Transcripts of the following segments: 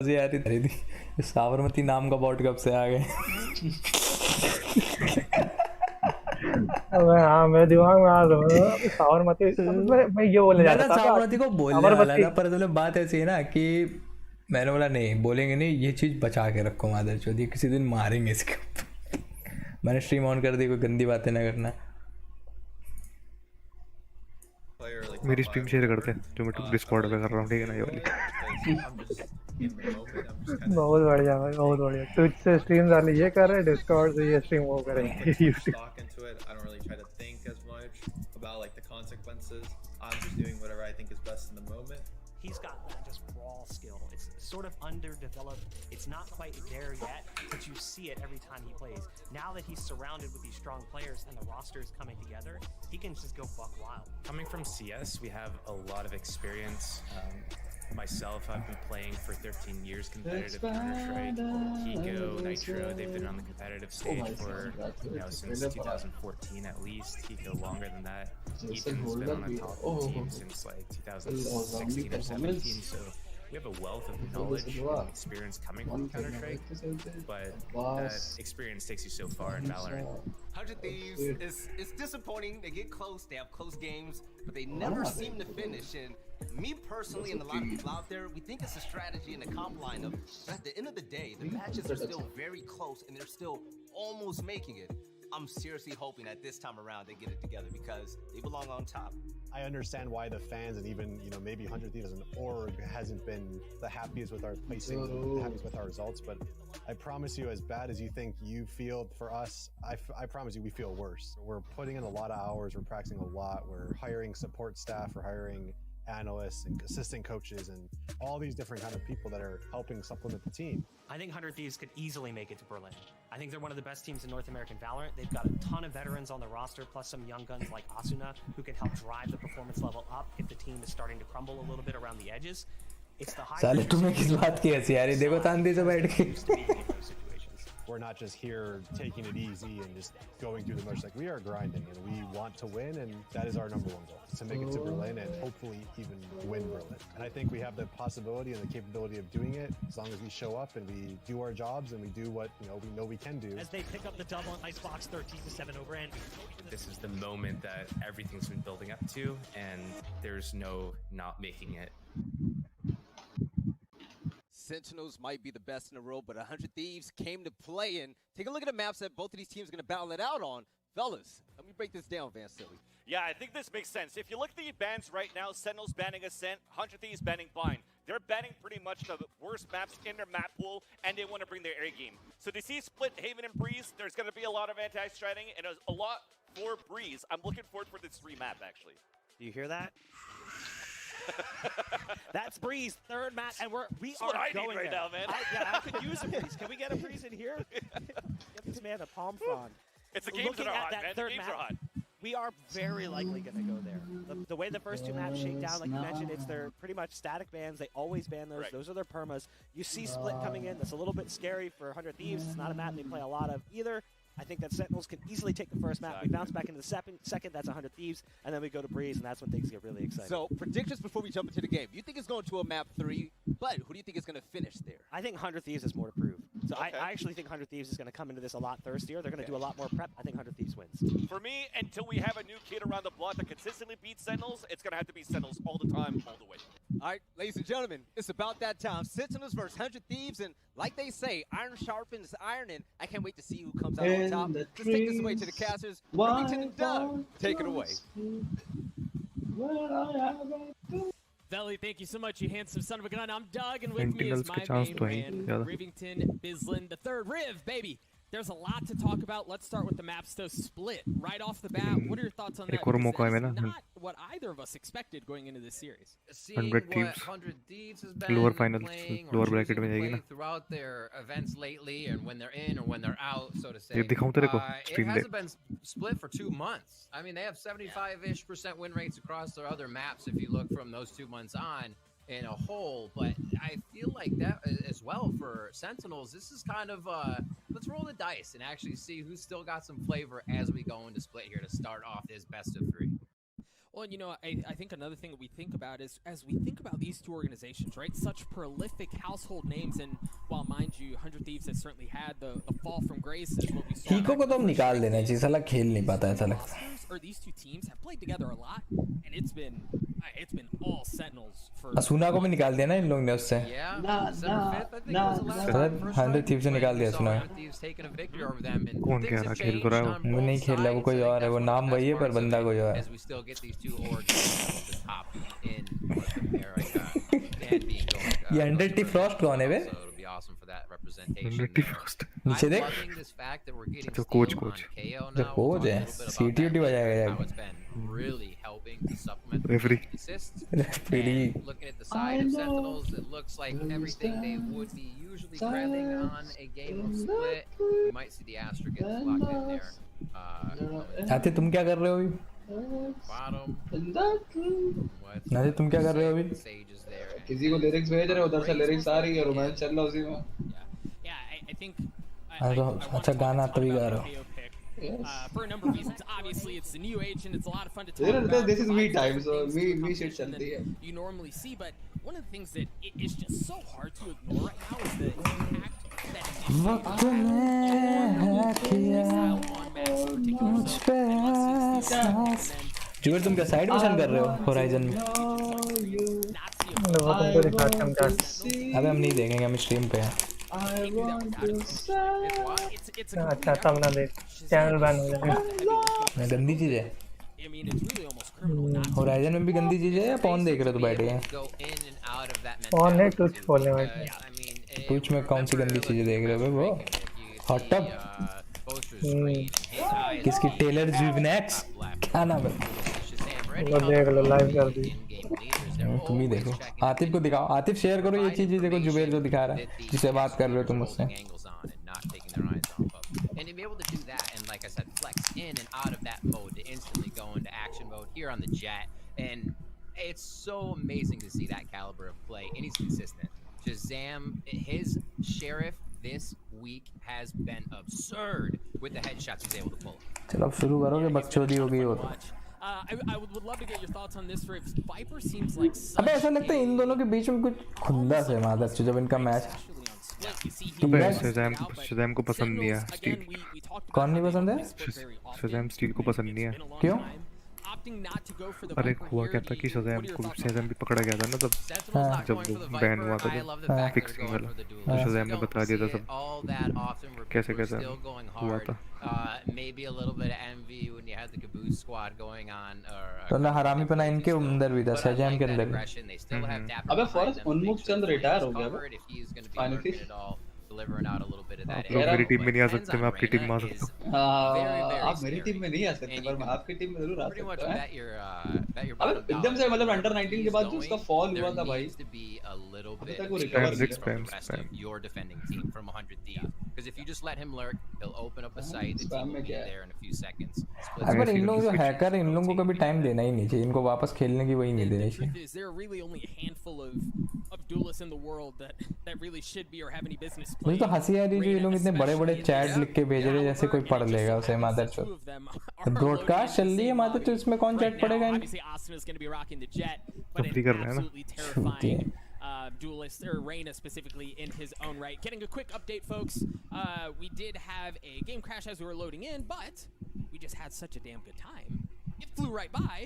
मुझे यार रही थी साबरमती नाम का बॉट कब से आ गए। अबे हाँ मेरे दिमाग में आ रहा है साबरमती। मैं ये बोलने जा मैं ना रहा था साबरमती को बोलने वाला साबरमती। था पर मतलब बात ऐसी है ना कि मैंने बोला नहीं बोलेंगे नहीं, ये चीज़ बचा के रखो मादर चौधरी, किसी दिन मारेंगे इसके ऊपर। मैंने स्ट्रीम ऑन कर दी, कोई गंदी बातें ना करना। मेरी स्ट्रीम शेयर करते हैं जो मैं डिस्कॉर्ड पे कर रहा हूँ, ठीक है ना, ये वाली। बहुत बढ़िया भाई, बहुत बढ़िया। ट्विच से स्ट्रीम डाली ये कर रहे, डिस्कॉर्ड से ये स्ट्रीम वो करेंगे YouTube. He's got that just raw skill. It's sort of underdeveloped. It's not quite there yet, but you see it every time he plays. Now that he's surrounded with these strong players and the roster is coming together, he can just go buck wild. Coming from CS, we have a lot of experience. Myself, I've been playing for 13 years competitive Counter-Strike. Hiko, Nitro, they've been on the competitive stage for, since 2014 at least. Hiko longer than that. Ethan's been on a top team since like 2016 or 17, so we have a wealth of knowledge and experience coming from Counter-Strike, but that experience takes you so far in Valorant. 100 Thieves is disappointing. They get close, they have close games, but they never seem to finish. And me personally, and a lot of people out there, we think it's a strategy and a comp lineup, but at the end of the day, the matches are still very close and they're still almost making it. I'm seriously hoping that this time around they get it together because they belong on top. I understand why the fans and even maybe 100 Thieves as an org hasn't been the happiest with our placing, the happiest with our results. But I promise you, as bad as you think you feel for us, I promise you we feel worse. We're putting in a lot of hours. We're practicing a lot. We're hiring support staff. We're hiring analysts and assistant coaches and all these different kind of people that are helping supplement the team. I think 100 Thieves could easily make it to Berlin. I think they're one of the best teams in North American Valorant. They've got a ton of veterans on the roster, plus some young guns like Asuna, who can help drive the performance level up if the team is starting to crumble a little bit around the edges. It's the high. साले तुम्हें किस बात की हंसी आ रही, देखो तांदी से बैठ के। We're not just here taking it easy and just going through the motions. Like, we are grinding and we want to win, and that is our number one goal, to make it to Berlin and hopefully even win Berlin. And I think we have the possibility and the capability of doing it as long as we show up and we do our jobs and we do what we know we can do. As they pick up the double on Icebox 13-7 over Envy. This is the moment that everything's been building up to, and there's no not making it. Sentinels might be the best in the world, but 100 Thieves came to play. And take a look at the maps that both of these teams are going to battle it out on. Fellas, let me break this down, Van Silly. Yeah, I think this makes sense. If you look at the bans right now, Sentinels banning Ascent, 100 Thieves banning Bind. They're banning pretty much the worst maps in their map pool, and they want to bring their A game. So to see split Haven and Breeze, there's going to be a lot of anti-striding and a lot for Breeze. I'm looking forward for this map, actually. Do you hear that? That's Breeze, third map, and we That's what are I going need right there. now, man. I could use a Breeze. Can we get a Breeze in here? Get this man a palm frond. It's the games that are hot, man. The games are hot. We are very likely going to go there. The way the first two maps shake down, like you mentioned, they're pretty much static bans. They always ban those. Right. Those are their permas. You see Split coming in. That's a little bit scary for 100 Thieves. It's not a map they play a lot of either. I think that Sentinels can easily take the first map. We bounce back into the second, that's 100 Thieves, and then we go to Breeze, and that's when things get really exciting. So, predictions before we jump into the game. You think it's going to a map 3, but who do you think is going to finish there? I think 100 Thieves has more to prove. So okay. I actually think 100 Thieves is going to come into this a lot thirstier. They're going to do a lot more prep. I think 100 Thieves wins. For me, until we have a new kid around the block that consistently beats Sentinels, it's going to have to be Sentinels all the time, all the way. All right, ladies and gentlemen, it's about that time. Sentinels versus 100 Thieves, and like they say, iron sharpens iron, and I can't wait to see who comes out on top. Let's take this away to the casters. Remington and Doug, take it away. Veli, thank you so much, you handsome son of a gun. I'm Doug, and with me is my main man, Rivington, Bislin, the third Riv, baby. There's a lot to talk about. Let's start with the maps, though. Split right off the bat. What are your thoughts on that? That's not what either of us expected going into this series. 100 Thieves has been lower finals, playing lower bracket में जाएगी ना. throughout their events lately, and when they're in or when they're out, so to say. ये दिखाऊं तेरे को it hasn't been split for 2 months. I mean, they have 75-ish% win rates across their other maps if you look from those 2 months on in a whole, but I feel like that as well for Sentinels. This is kind of let's roll the dice and actually see who's still got some flavor as we go into split here to start off this best of 3. Well, and I think another thing that we think about is as we think about these two organizations, right? Such prolific household names, and while mind you, 100 Thieves has certainly had the fall from grace is what we saw. हीको को तो हम निकाल देना चाहिए, साला खेल नहीं पाता ऐसा लगता है. Or these two teams have played together a lot, and it's been all Sentinels for. असुना को भी निकाल दिया ना इन लोगों ने उससे. हंड्रेड थीव्स से निकाल दिया असुना. कौन कह रहा खेल तो रहा है वो? वो नहीं खेल रहा, वो कोई और है. वो नाम वही है पर बंदा कोई और है. ये 100 टी फ्रॉस्ट कौन है बे? 100 टी फ्रॉस्ट नीचे देख. जो कोच जो कोच है सीटीटी बजाएगा यार. Really helping to supplement Referee. assists. Referee. And looking at the side of Sentinels, it looks like everything they would be usually grabbing on a game of split. We might see the Astra get locked in there. नाते तुम क्या कर रहे हो अभी? Bottom. नाते तुम क्या कर रहे हो अभी? किसी को लिरिक्स भेज रहे हो, उधर से लिरिक्स आ रही है, रोमांस चल रहा है उसी में. I think. अच्छा गाना तभी गा रहे हो. For a number of reasons, obviously it's the new age and it's a lot of fun to talk about. This is me time, so me shit chalti hai. You normally see, but one of the things that is just so hard to ignore right now is the impact that वक्त ने है किया मुझ पे एहसास. जुगर तुम क्या side mission कर रहे हो होराइजन में? अबे हम नहीं देखेंगे, हम स्ट्रीम पे हैं. अच्छा सामना देख, चैनल बैन हो जाएगा. गंदी चीज है. होराइजन में भी गंदी चीज है या पॉन देख रहे हो तो बैठे हैं? पॉन है, ट्विच खोलने में. ट्विच में कौन सी गंदी चीजें देख रहे हो वो? Hot tub? किसकी? टेलर ज्यूवनेक्स क्या नाम है? लो देख लो, लाइव कर दी. तुम ही देखो, आतिफ को दिखाओ. आतिफ शेयर करो ये चीजें. देखो जुबेर जो दिखा रहा है, जिससे बात कर रहे हो तुम उससे. And to be able to do that and, like I said, flex in and out of that mode to instantly go into action mode here on the Jet, and it's so amazing to see that caliber of play, and he's consistent. Shazam, his Sheriff this week has been absurd with the headshots he's able to pull. चलो अब शुरू करो कि बकचोदी हो गई हो तो. I would love to get your thoughts on this. For Viper seems like. अबे ऐसा लगता है इन दोनों के बीच में कुछ खुंदस है मादर से जब इनका मैच. शज़ैम को पसंद नहीं है स्टील. कौन नहीं पसंद है? शज़ैम स्टील को पसंद नहीं है. क्यों? अरे हुआ क्या था कि शज़ैम को शज़ैम भी पकड़ा गया था ना तब, जब वो बैन हुआ था जब फिक्सिंग वाला, तो शज़ैम ने बता दिया था सब कैसे कैसे हुआ था. तो ना हरामी पना इनके अंदर भी था, शज़ैम के अंदर भी. अबे फॉरेस्ट उन्मुख चंद रिटायर हो गया फाइनली. आप लोग मेरी टीम में नहीं आ सकते, मैं आपकी टीम में आ सकता हूँ. आप मेरी टीम में नहीं आ सकते पर मैं आपकी टीम में जरूर आ सकता हूँ. अबे एकदम से मतलब अंडर 19 के बाद जो उसका फॉल हुआ था भाई, अभी तक वो रिकवर नहीं किया. Because if you just let him lurk, he'll open up a site. The team will be there in a few seconds. अगर इन लोगों जो हैकर इन लोगों को कभी टाइम देना ही नहीं चाहिए. इनको वापस खेलने की वही नहीं देनी चाहिए. Is there really only a handful of duelists in the world that really should be or have any business playing? मुझे तो हंसी आ रही है जो ये लोग इतने बड़े-बड़े चैट लिख के भेज रहे हैं जैसे कोई पढ़ लेगा उसे. मादरचोद ब्रॉडकास्ट चल रही है मादरचोद, इसमें कौन चैट पढ़ेगा? तफरी कर रहे हैं ना. Duelist or Reyna specifically in his own right. Getting a quick update, folks. We did have a game crash as we were loading in, but we just had such a damn good time. It flew right by,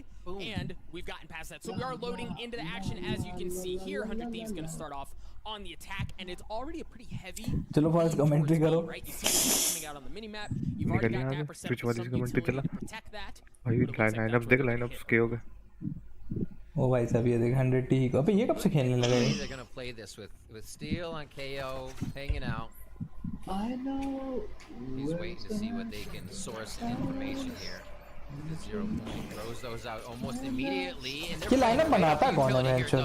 and we've gotten past that. So we are loading into the action, as you can see here. 100 Thieves going to start off on the attack, and it's already a pretty heavy. चलो first commentary करो. Right, you see it coming out on the mini map. You've already got that percent switch वाली commentary चला. protect that. भाई lineup देख, line-ups के हो गए. ओ भाई साहब ये देख 100 टी को. अबे ये कब से खेलने लगा है? They're going to play this with Steel on KO hanging out. I know. He's waiting to see what they can source information here. The 0 point throws those out almost immediately, and ये lineup बनाता कौन है mention?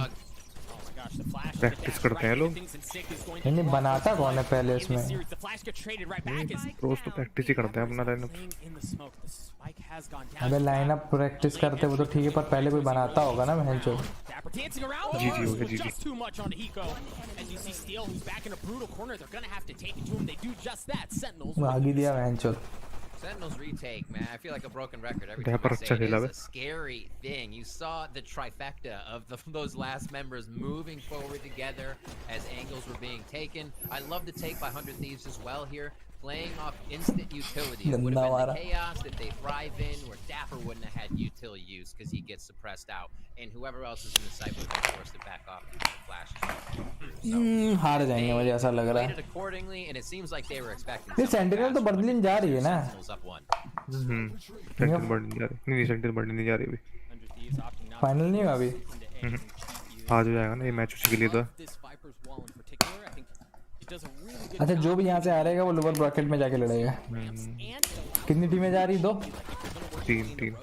Practice करते हैं लोग. नहीं बनाता कौन है पहले इसमें? रोज तो प्रैक्टिस ही करते हैं अपना लाइनअप. अबे लाइनअप प्रैक्टिस करते वो तो ठीक है, पर पहले कोई बनाता होगा ना मेंशन. जी हो गया जी. भाग ही दिया mention. Sentinels retake, man. I feel like a broken record every time I say it. It is a scary thing. You saw the trifecta of those last members moving forward together as angles were being taken. I love the take by 100 Thieves as well here. Playing off instant utility. It would have been the chaos that they thrive in, where Dapper wouldn't have had util use because he gets suppressed out. And whoever else is in the site would have been forced to back off due to the flashes. हार जाएंगे मुझे ऐसा लग रहा है. Played it accordingly, and it seems like they were expecting. ये sentinel तो Berlin जा रही है ना? सेंटिनल बर्लिन जा रही. नहीं सेंटिनल बर्लिन नहीं जा रही अभी. फाइनल नहीं होगा अभी. आज हो जाएगा ना ये मैच उसी के लिए था. अच्छा जो भी यहाँ से आ रहेगा वो लोअर ब्रैकेट में जाके लड़ेगा. कितनी टीमें जा रही? 2 3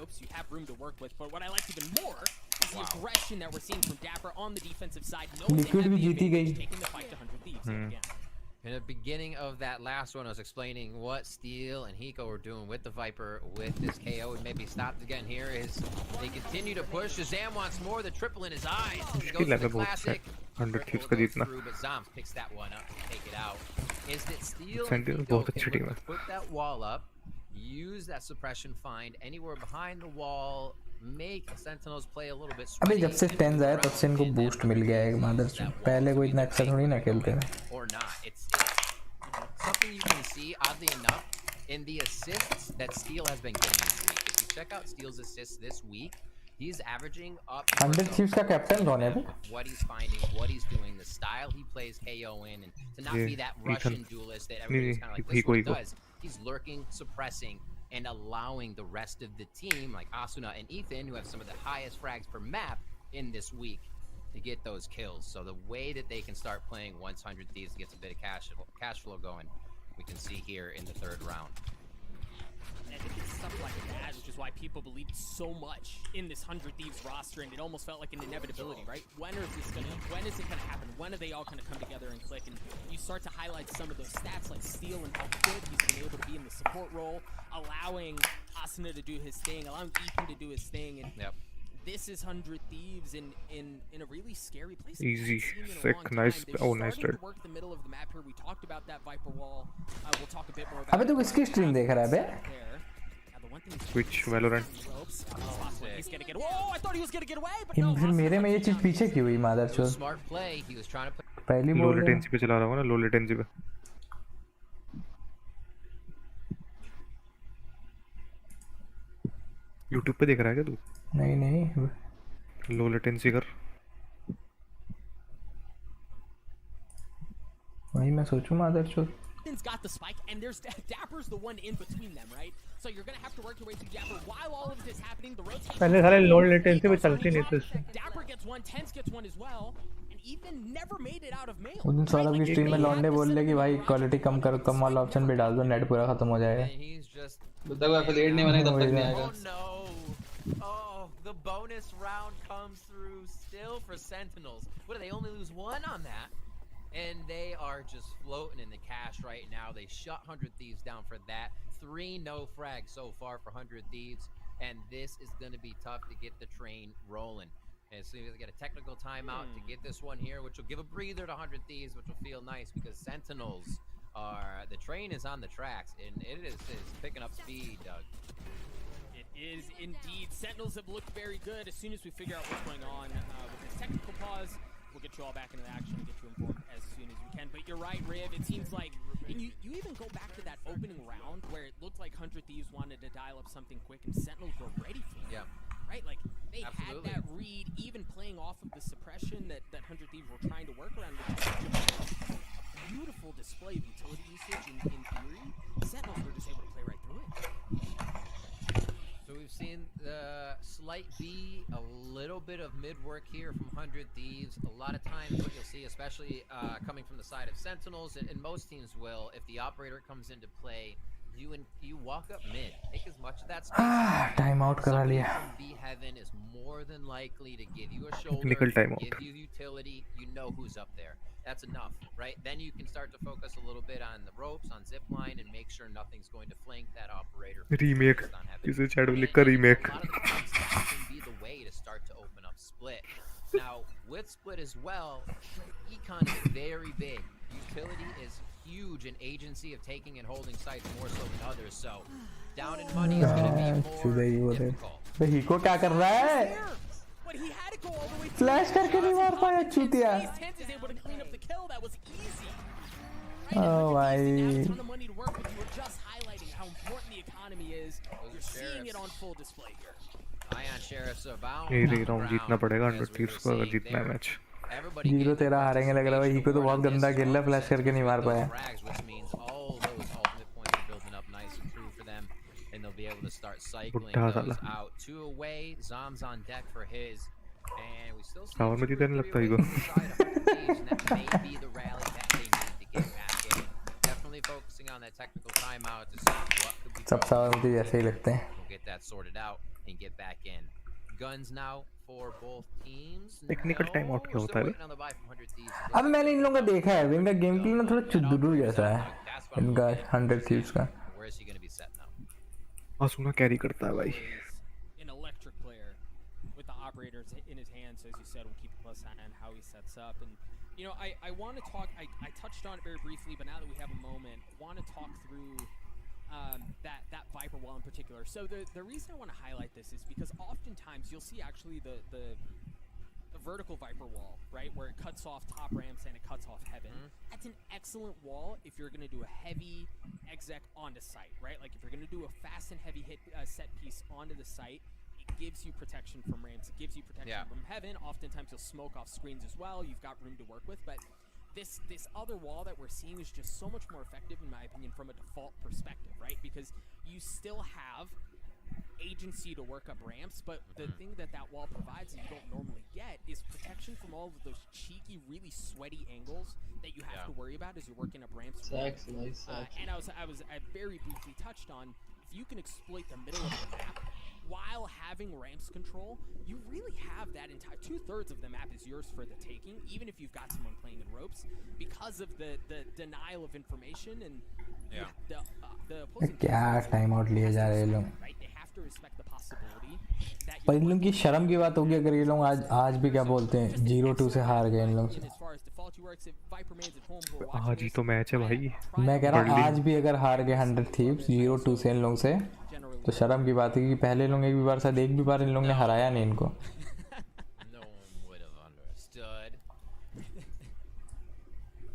लिक्विड भी जीती गई. In the beginning of that last one, I was explaining what Steel and Hiko were doing with the Viper, with this KO, and maybe stopped again here. They continue to push. Shazam wants more. The triple in his eyes. He goes to the classic. 100 Thieves का जीतना. But Zomps picks that one up to take it out. Is that Steel Sentinels बहुत अच्छी team है. Put that wall up, use that suppression find anywhere behind the wall, make Sentinels play a little bit sweaty. अभी जब से 10 आया तब से इनको बूस्ट मिल गया है मादर से. पहले कोई इतना अच्छा थोड़ी ना खेलते थे. Or not. It's something you can see, oddly enough, in the assists that Steel has been getting this week. If you check out Steel's assists this week, he's averaging up 100 Thieves का captain कौन है? what he's finding, what he's doing, the style he plays KO in, and to not be that Russian duelist that everybody's kind of like this one does. He's lurking, suppressing, and allowing the rest of the team, like Asuna and Ethan, who have some of the highest frags per map in this week, to get those kills. So the way that they can start playing once 100 Thieves gets a bit of cash flow going, we can see here in the 3rd round. I think it's stuff like that, which is why people believed so much in this 100 Thieves roster, and it almost felt like an inevitability, right? When is it gonna happen? When are they all gonna come together and click? And you start to highlight some of those stats like Steel and how good he's been able to be in the support role, allowing Asuna to do his thing, allowing Ethan to do his thing, and this is 100 Thieves in a really scary place. Easy, sick, nice. Oh, nice start. Work the middle of the map here. We talked about that Viper wall. We'll talk a bit more about. अबे तू किसकी stream देख रहा है बे? Twitch, Valorant. He's gonna get. Whoa! I thought he was gonna get away, but no. फिर मेरे में ये चीज पीछे क्यों हुई मादर चोद? Smart play. He was trying to play. पहली लो बोल लेटेंसी पे चला रहा हूँ ना, लो लेटेंसी पे. YouTube पे देख रहा है क्या तू? नहीं लो लेटेंसी कर. वही मैं सोचूं मादर चोद. Got the spike, and there's Dapper's the one in between them, right? So you're gonna have to work your way through Dapper while all of this is happening. The rotation. पहले सारे load latency पे चलती नहीं थी. Dapper gets one, Tense gets one as well, and Ethan never made it out of mail. उस दिन सौरभ की stream में लौंडे बोल ले कि भाई क्वालिटी कम कर, कम वाला ऑप्शन भी डाल दो, नेट पूरा खत्म हो जाएगा. जब तक एफिलिएट नहीं बनेगा तब तक नहीं आएगा. Oh no! Oh, the bonus round comes through still for Sentinels. What do they only lose 1 on that? And they are just floating in the cash right now. They shut 100 Thieves down for that. 3 no frags so far for 100 Thieves. And this is going to be tough to get the train rolling. And so they get a technical timeout to get this one here, which will give a breather to 100 Thieves, which will feel nice because Sentinels are... The train is on the tracks, and it is picking up speed, Doug. It is indeed. Sentinels have looked very good. As soon as we figure out what's going on with this technical pause, we'll get you all back into the action and get you informed as soon as we can. But you're right, Riv. It seems like, and you even go back to that opening round where it looked like 100 Thieves wanted to dial up something quick, and Sentinels were ready for it. Yeah. Right? Like, they had that read, even playing off of the suppression that 100 Thieves were trying to work around. Which beautiful display of utility usage in theory. Sentinels were just able to play right through it. So we've seen the slight B, a little bit of mid-work here from 100 Thieves. A lot of times what you'll see, especially coming from the side of Sentinels, and most teams will, if the operator comes into play, you walk up mid, take as much of that space. Time out करा लिया. B Heaven is more than likely to give you a shoulder, give you utility, you know who's up there. That's enough, right? Then you can start to focus a little bit on the ropes, on zipline, and make sure nothing's going to flank that operator. Remake. किसे chat में लिख कर remake. A lot of times that can be the way to start to open up Split. Now, with Split as well, Econ is very big. Utility is huge in agency of taking and holding sites more so than others. So down in money is going to be more difficult. भाई हिको क्या कर रहा है? But he had to go all the way flash करके नहीं मार पाया चूतिया. Tenz is able to clean up the kill. That was easy. Oh भाई. ton of money to work with. You were just highlighting how important the economy is. You're seeing it on full display here. Ion Sheriffs are bound. ये देख रहा हूँ जीतना पड़ेगा 100 Thieves को अगर जीतना है मैच. 0-13 हारेंगे लग रहा है. हिको तो बहुत गंदा खेल रहा, फ्लैश करके नहीं मार पाया. And they'll be able to start cycling those out. 2 away, Zom's on deck for his. And we still see सावन में जीतने लगता है eco. that may be the rally that they need to get back in. Definitely focusing on that technical timeout to see what could be. सब सावन में ऐसे ही लगते हैं. We'll get that sorted out and get back in. Guns now for both teams. Technical time out क्या होता है? अब मैंने इन लोगों का देखा है, इनका गेम प्ले ना थोड़ा चुद्दुरु जैसा है. इनका 100 Thieves का. Where is he going to be set now? आसुना कैरी करता है भाई. An electric player with the operators in his hands, so as you said, we'll keep a close eye on how he sets up. And you know, I want to talk. I touched on it very briefly, but now that we have a moment, want to talk through that Viper wall in particular. So the reason I want to highlight this is because oftentimes you'll see actually the vertical Viper wall, right, where it cuts off top ramps and it cuts off heaven. That's an excellent wall if you're going to do a heavy exec onto site, right? Like if you're going to do a fast and heavy hit set piece onto the site, it gives you protection from ramps, it gives you protection from heaven. Oftentimes you'll smoke off screens as well. You've got room to work with, but this other wall that we're seeing is just so much more effective in my opinion from a default perspective, right? Because you still have agency to work up ramps, but the thing that wall provides that you don't normally get is protection from all of those cheeky, really sweaty angles that you have to worry about as you're working up ramps. And I very briefly touched on, if you can exploit the middle of the map while having ramps control, you really have that entire 2/3 of the map is yours for the taking, even if you've got someone playing in ropes, because of the denial of information and the opposing क्या time out लिए जा रहे हैं लोग. right? They have to respect the possibility that पर इन लोगों की शर्म की बात होगी अगर ये लोग आज भी क्या बोलते हैं 0-2 से हार गए इन लोग. आज ही तो मैच है भाई. मैं कह रहा हूँ आज भी अगर हार गए 100 Thieves 0-2 से इन लोगों से, तो शर्म की बात है कि पहले लोग एक भी बार शायद एक भी बार इन लोगों ने हराया नहीं इनको. No one would have understood.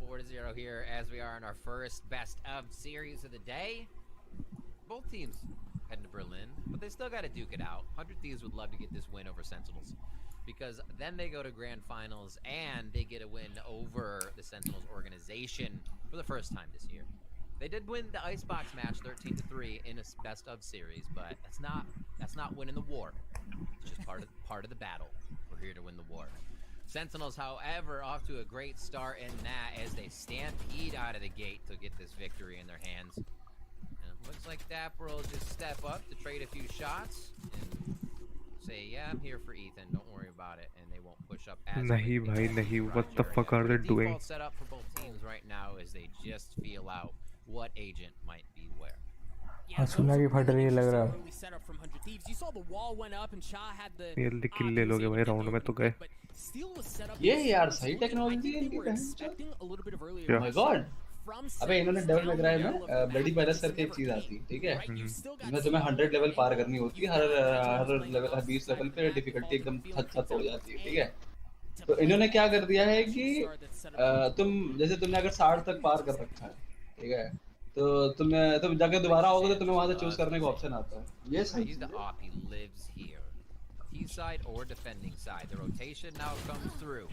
4-0 here as we are in our first best of series of the day. Both teams heading to Berlin, but they still got to duke it out. 100 Thieves would love to get this win over Sentinels, because then they go to grand finals and they get a win over the Sentinels organization for the first time this year. They did win the Icebox match 13-3 in a best of series, but that's not winning the war. It's just part of the battle. We're here to win the war. Sentinels, however, off to a great start in that as they stampede out of the gate to get this victory in their hands. And it looks like Dapper will just step up to trade a few shots and say, yeah, I'm here for Ethan, don't worry about it, and they won't push up as nahi bhai nahi, what the fuck are they doing? The default setup for both teams right now is they just feel out what agent might be where. सुना की फट रही है लग रहा है. ये किल ले लोगे भाई राउंड में तो गए. ये यार सही टेक्नोलॉजी है इनकी बहन. ओह माय गॉड. अबे इन्होंने डेवल में कराया में ब्लडी पैलेस करके एक चीज आती है, ठीक है, इसमें तुम्हें 100 लेवल पार करनी होती है, हर लेवल 20 लेवल पे डिफिकल्टी एकदम खत हो जाती है, ठीक है. तो इन्होंने क्या कर दिया है कि तुम जैसे तुमने अगर 60 तक पार कर रखा है, ठीक है, तो तुम जाके दोबारा आओगे तो तुम्हें वहां से चूज करने का ऑप्शन आता है. ये सही है. Side or defending side. The rotation now comes through.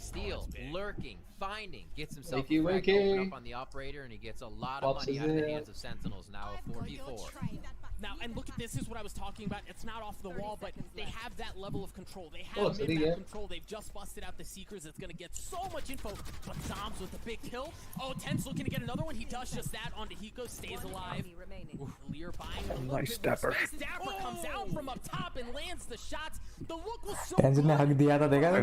Steel lurking, finding, gets himself open up on the operator, and he gets a lot of money out of the hands of Sentinels. Now a 4v4. Now, and look at this, is what I was talking about. It's not off the wall, but they have that level of control. They have mid-map control. They've just busted out the Seekers. It's going to get so much info. But Zombs with a big kill. Oh, Ten's looking to get another one. He does just that onto Hiko, stays alive. Lear buying a little bit more space. Dapper comes out from up top and lands the shots. The look was so Ten's ने हक दिया था, देखा था?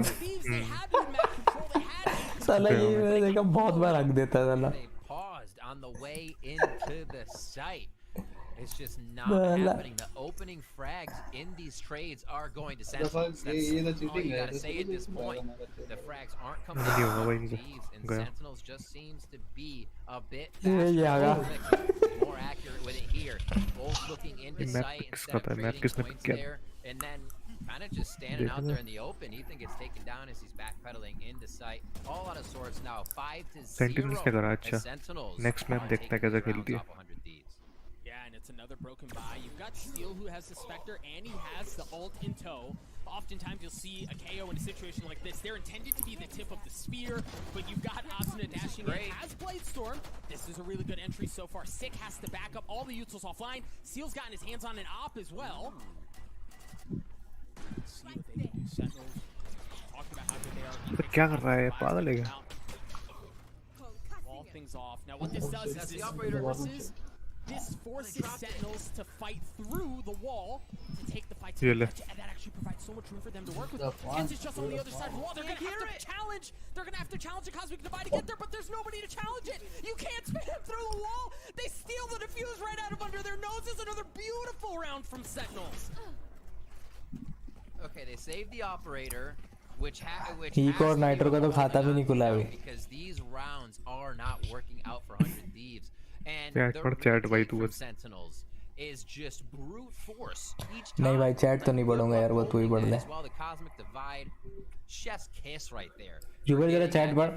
They had mid-map control. They had साला ये मैंने देखा बहुत बार हक देता है साला. They paused on the way into the site. It's just not happening. The opening frags in these trades are going to Sentinels. That's all you gotta say at this point. The frags aren't coming out. And Sentinels just seems to be a bit faster, more accurate with it here. Both looking into sight instead of trading points there. And then kind of just standing out there in the open. Ethan gets taken down as he's backpedaling into sight. All out of sorts now. 5-0. Sentinels ने करा अच्छा. Next map देखते हैं कैसे खेलती है. Yeah, and it's another broken buy. You've got Steel who has the Spectre and he has the ult in tow. Oftentimes you'll see a KO in a situation like this. They're intended to be the tip of the spear, but you've got Asuna dashing in. Has Blade Storm. This is a really good entry so far. Sick has to back up all the utils offline. Steel's gotten his hands on an op as well. Let's see what they can do. Sentinels talking about how good they are. क्या कर रहा है? पागल है क्या? Wall things off. Now what this does is this forces Sentinels to fight through the wall to take the fight to the edge, and that actually provides so much room for them to work with. Hence is just on the other side of the wall. They're going to have to challenge. They're going to have to challenge the Cosmic Divide to get there, but there's nobody to challenge it. You can't spam through the wall. They steal the defuse right out of under their noses. Another beautiful round from Sentinels. Okay, they saved the operator, which Eco और Nitro का तो खाता भी नहीं खुला अभी. Because these rounds are not working out for 100 Thieves. And the भाई तू बस. Sentinels is just brute force each time. नहीं भाई चैट तो नहीं पढ़ूंगा यार, वो तू ही पढ़ ले. Well, the Cosmic Divide, chef's kiss right there. Zuber जरा चैट पढ़.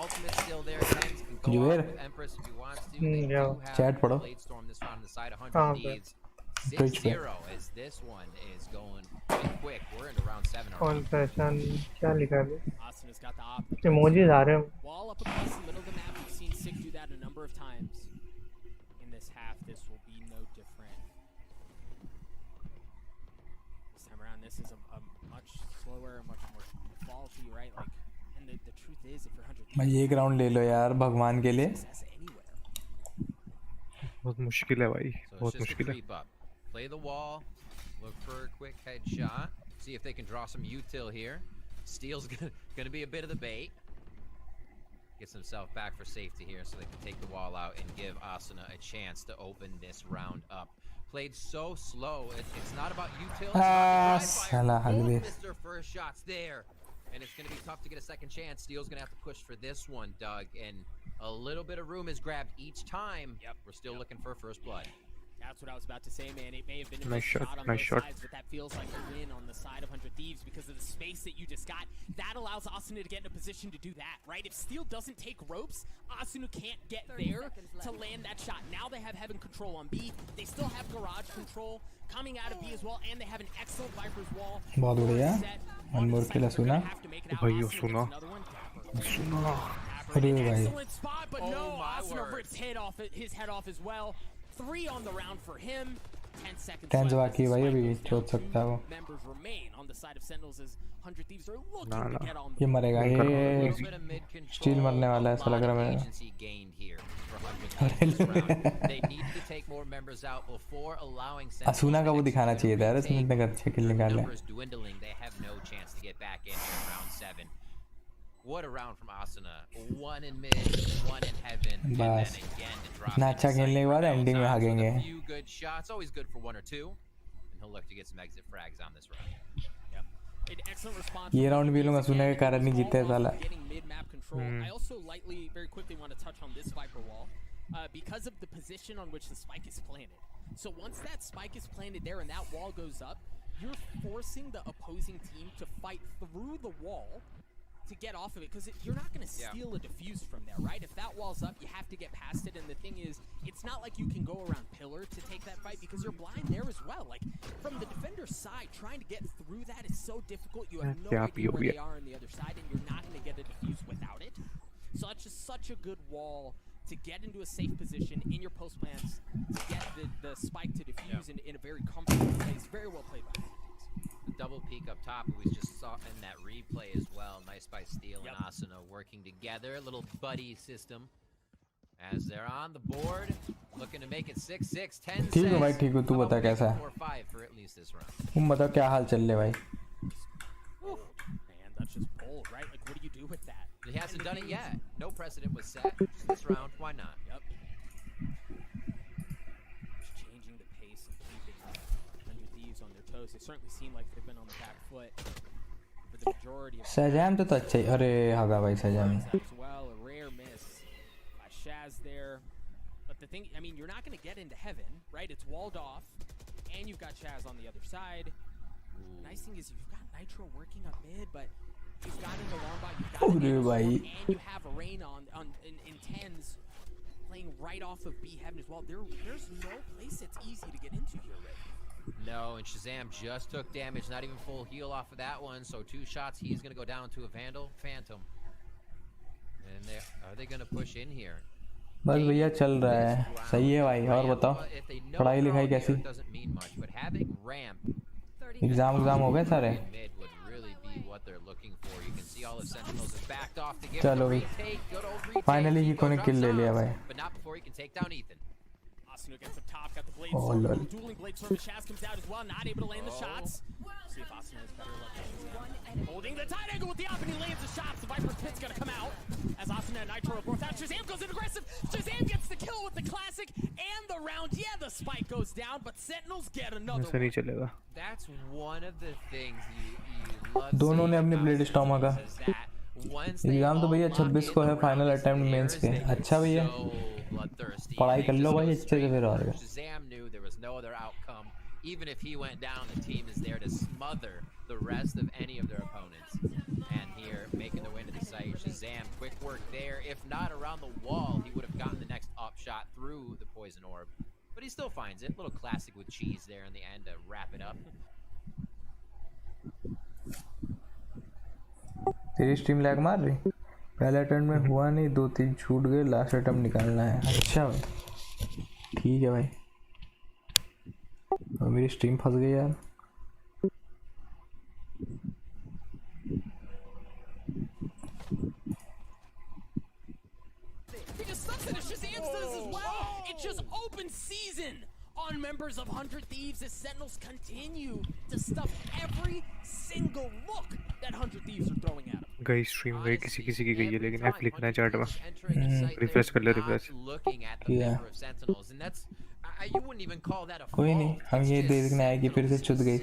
Ultimate still there. Tens can go जुबेर. off Empress if he wants to. They do have chat पढ़ो. Blade Storm this round on the side 100 Thieves. 6-0 as this one is going quick. We're into round 7 already. Confession क्या लिखा है? Asuna's got the op. Emojis आ रहे हैं. Wall up across the middle of the map. We've seen Sick do that a number of times in this half. This will be no different. This time around, this is a much slower, much more faulty, right? Like, and the truth is, if you're 100, भाई एक round ले लो यार भगवान के लिए. बहुत मुश्किल है भाई. बहुत मुश्किल है. Play the wall, look for a quick headshot, see if they can draw some util here. Steel's gonna be a bit of the bait. Gets himself back for safety here so they can take the wall out and give Asuna a chance to open this round up. Played so slow, it's not about util, it's about missed their first shots there. And it's gonna be tough to get a second chance. Steel's gonna have to push for this one, Doug, and a little bit of room is grabbed each time. We're still looking for first blood. That's what I was about to say, man. It may have been a nice shot on both shot. sides, but that feels like a win on the side of 100 Thieves because of the space that you just got. That allows Asuna to get in a position to do that, right? If Steel doesn't take ropes, Asuna can't get there to land that shot. Now they have Heaven control on B. They still have Garage control coming out of B as well, and they have an excellent Viper's wall. बहुत बढ़िया. One more kill Asuna. भाई Asuna. अरे भाई. Excellent spot, but no, Asuna rips his head off as well. 3 on the round for him. 10 seconds. 10 बाकी भाई अभी छोड़ सकता है वो. Members remain on the side of Sentinels as 100 Thieves are looking to get on. ये मरेगा. ये स्टील मरने वाला है ऐसा लग रहा है मेरे. Asuna का वो दिखाना चाहिए था यार. इसने इतने अच्छे किल निकाले. What a round from Asuna. 1 in mid, 1 in heaven, and then again to drop. इतना अच्छा खेलने के बाद एंडिंग में भागेंगे. A few good shots, always good for 1 or 2, and he'll look to get some exit frags on this round. An excellent response. ये round भी लोग Asuna के कारण नहीं जीते साला. Getting mid-map control. I also very quickly want to touch on this Viper wall because of the position on which the spike is planted. So once that spike is planted there and that wall goes up, you're forcing the opposing team to fight through the wall to get off of it, because you're not going to steal a defuse from there, right? If that wall's up, you have to get past it, and the thing is, it's not like you can go around pillar to take that fight, because you're blind there as well. Like, from the defender's side, trying to get through that is so difficult. You have no idea where they are on the other side, and you're not going to get a defuse without it. So that's just such a good wall to get into a safe position in your post plants, to get the spike to defuse in a very comfortable place. Very well played by him. The double peek up top we just saw in that replay as well. Nice by Steel and Asuna working together. A little buddy system as they're on the board, looking to make it 6-6. 10 ठीक है भाई, ठीक है. तू बता कैसा है. 4-5 for at least this round. तुम बता क्या हाल चल रहे भाई. Man, that's just bold, right? Like, what do you do with that? He hasn't done it yet. No precedent was set. Just this round, why not? toes. They certainly seem like they've been on the back foot for the majority of सजाम तो अच्छा ही अरे हगा भाई सजाम as well. A rare miss by Shaz there. But the thing, I mean, you're not going to get into heaven, right? It's walled off, and you've got Shaz on the other side. The nice thing is you've got Nitro working up mid, but you've got an alarm bot, you've got an alarm, and you have a rain in tens playing right off of B heaven as well. There's no place it's easy to get into here, Rick. No, and Shazam just took damage, not even full heal off of that one. So 2 shots, he's going to go down to a Vandal Phantom. And are they going to push in here? बस भैया चल रहा है सही है भाई और बताओ पढ़ाई लिखाई कैसी एग्जाम हो गए सारे चलो भाई फाइनली ही कोने किल ले लिया भाई Asuna gets up top, got the blade Oh, sword, lol. dueling blade sword, but Shaz comes out as well, not able to land the shots. See if Asuna has better luck than Shazam. Holding the tight angle with the up, and he lands the shots. The Viper's Pit's gonna come out as Asuna and Nitro are both out. Shazam goes in aggressive. Shazam gets the kill with the classic and the round. Yeah, the spike goes down, but Sentinels get another ऐसा नहीं चलेगा That's one of the things you love दोनों ने अपनी blade स्टॉमा का exam तो भैया 26 को है फाइनल अटेम्प्ट मेंस के अच्छा भैया पढ़ाई कर लो भाई अच्छे से फिर और Shazam knew there was no other outcome. Even if he went down, the team is there to smother the rest of any of their opponents. And here, making their way into the site, Shazam, quick work there. If not around the wall, he would have gotten the next up shot through the poison orb. But he still finds it. Little classic with cheese there in the end to wrap it up. तेरी stream lag मार रही पहले attempt में हुआ नहीं 2-3 छूट गए last attempt निकालना है अच्छा भाई ठीक है भाई और मेरी स्ट्रीम फंस गई यार It's just open season on members of 100 Thieves as Sentinels continue to stuff every single look that 100 Thieves are throwing at them. गई स्ट्रीम गई किसी की गई है लेकिन एफ लिखना है चैट में रिफ्रेश कर ले रिफ्रेश किया कोई नहीं हम ये देखने आए कि फिर से चुद गई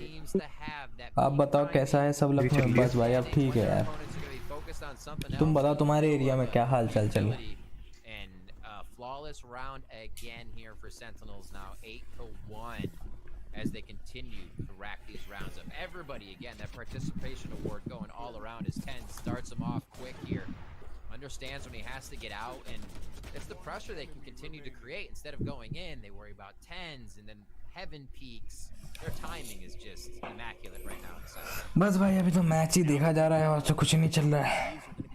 आप बताओ कैसा है सब लोग बस भाई अब ठीक है यार तुम बताओ तुम्हारे एरिया में क्या हाल चाल चल रहा है Flawless round again here for Sentinels now 8-1 as they continue to rack these rounds up. Everybody again, that participation award going all around as 10 starts him off quick here. Understands when he has to get out, and it's the pressure they can continue to create. Instead of going in, they worry about 10s and then heaven peaks. Their timing is just immaculate right now. बस भाई अभी तो match ही देखा जा रहा है और तो कुछ नहीं चल रहा है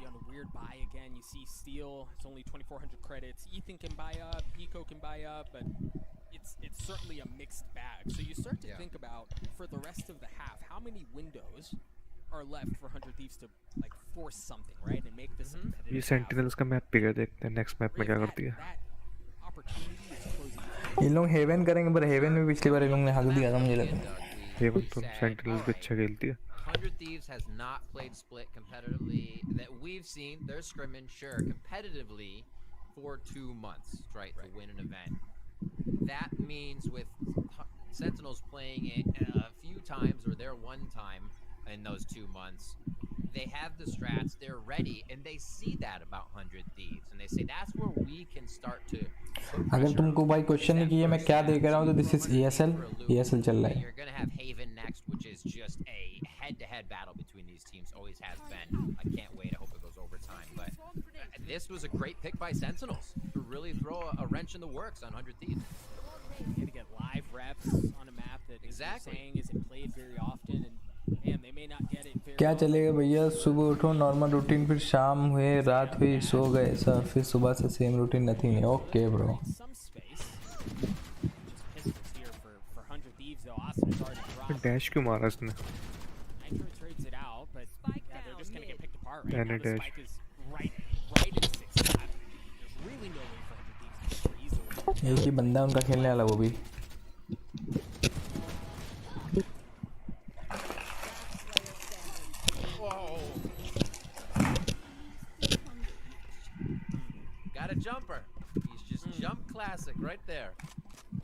It's only 2,400 credits. Ethan can buy up, Pico can buy up, but it's certainly a mixed bag. So you start to think about for the rest of the half, how many windows are left for 100 Thieves to like force something, right, and make this a competitive. ये Sentinels का map पे गए देखते हैं next map में क्या करती है ये लोग हेवन करेंगे पर हेवन में पिछली बार इन लोगों ने हक दिया था मुझे लगा हेवन तो Sentinels भी अच्छा खेलती है 100 Thieves has not played Split competitively that we've seen. They're scrimming, sure, competitively for 2 months, right, to win an event. That means with Sentinels playing it a few times or their one time in those 2 months, they have the strats, they're ready, and they see that about 100 Thieves, and they say that's where we can start to. अगर तुमको भाई question नहीं किया मैं क्या देख रहा हूँ तो दिस इज ESL चल रहा है You're going to have Haven next, which is just a head-to-head battle between these teams. Always has been. I can't wait. I hope it goes overtime. But this was a great pick by Sentinels to really throw a wrench in the works on 100 Thieves. You're going to get live reps on a map that saying isn't played very often, and man, they may not get it very क्या चलेगा भैया सुबह उठो normal routine फिर शाम हुए रात हुई सो गए सब फिर सुबह से same routine nothing okay bro dash क्यों मारा इसने मैंने डैश एक ही बंदा उनका खेलने वाला वो भी Got a jumper. He's just jump classic right there.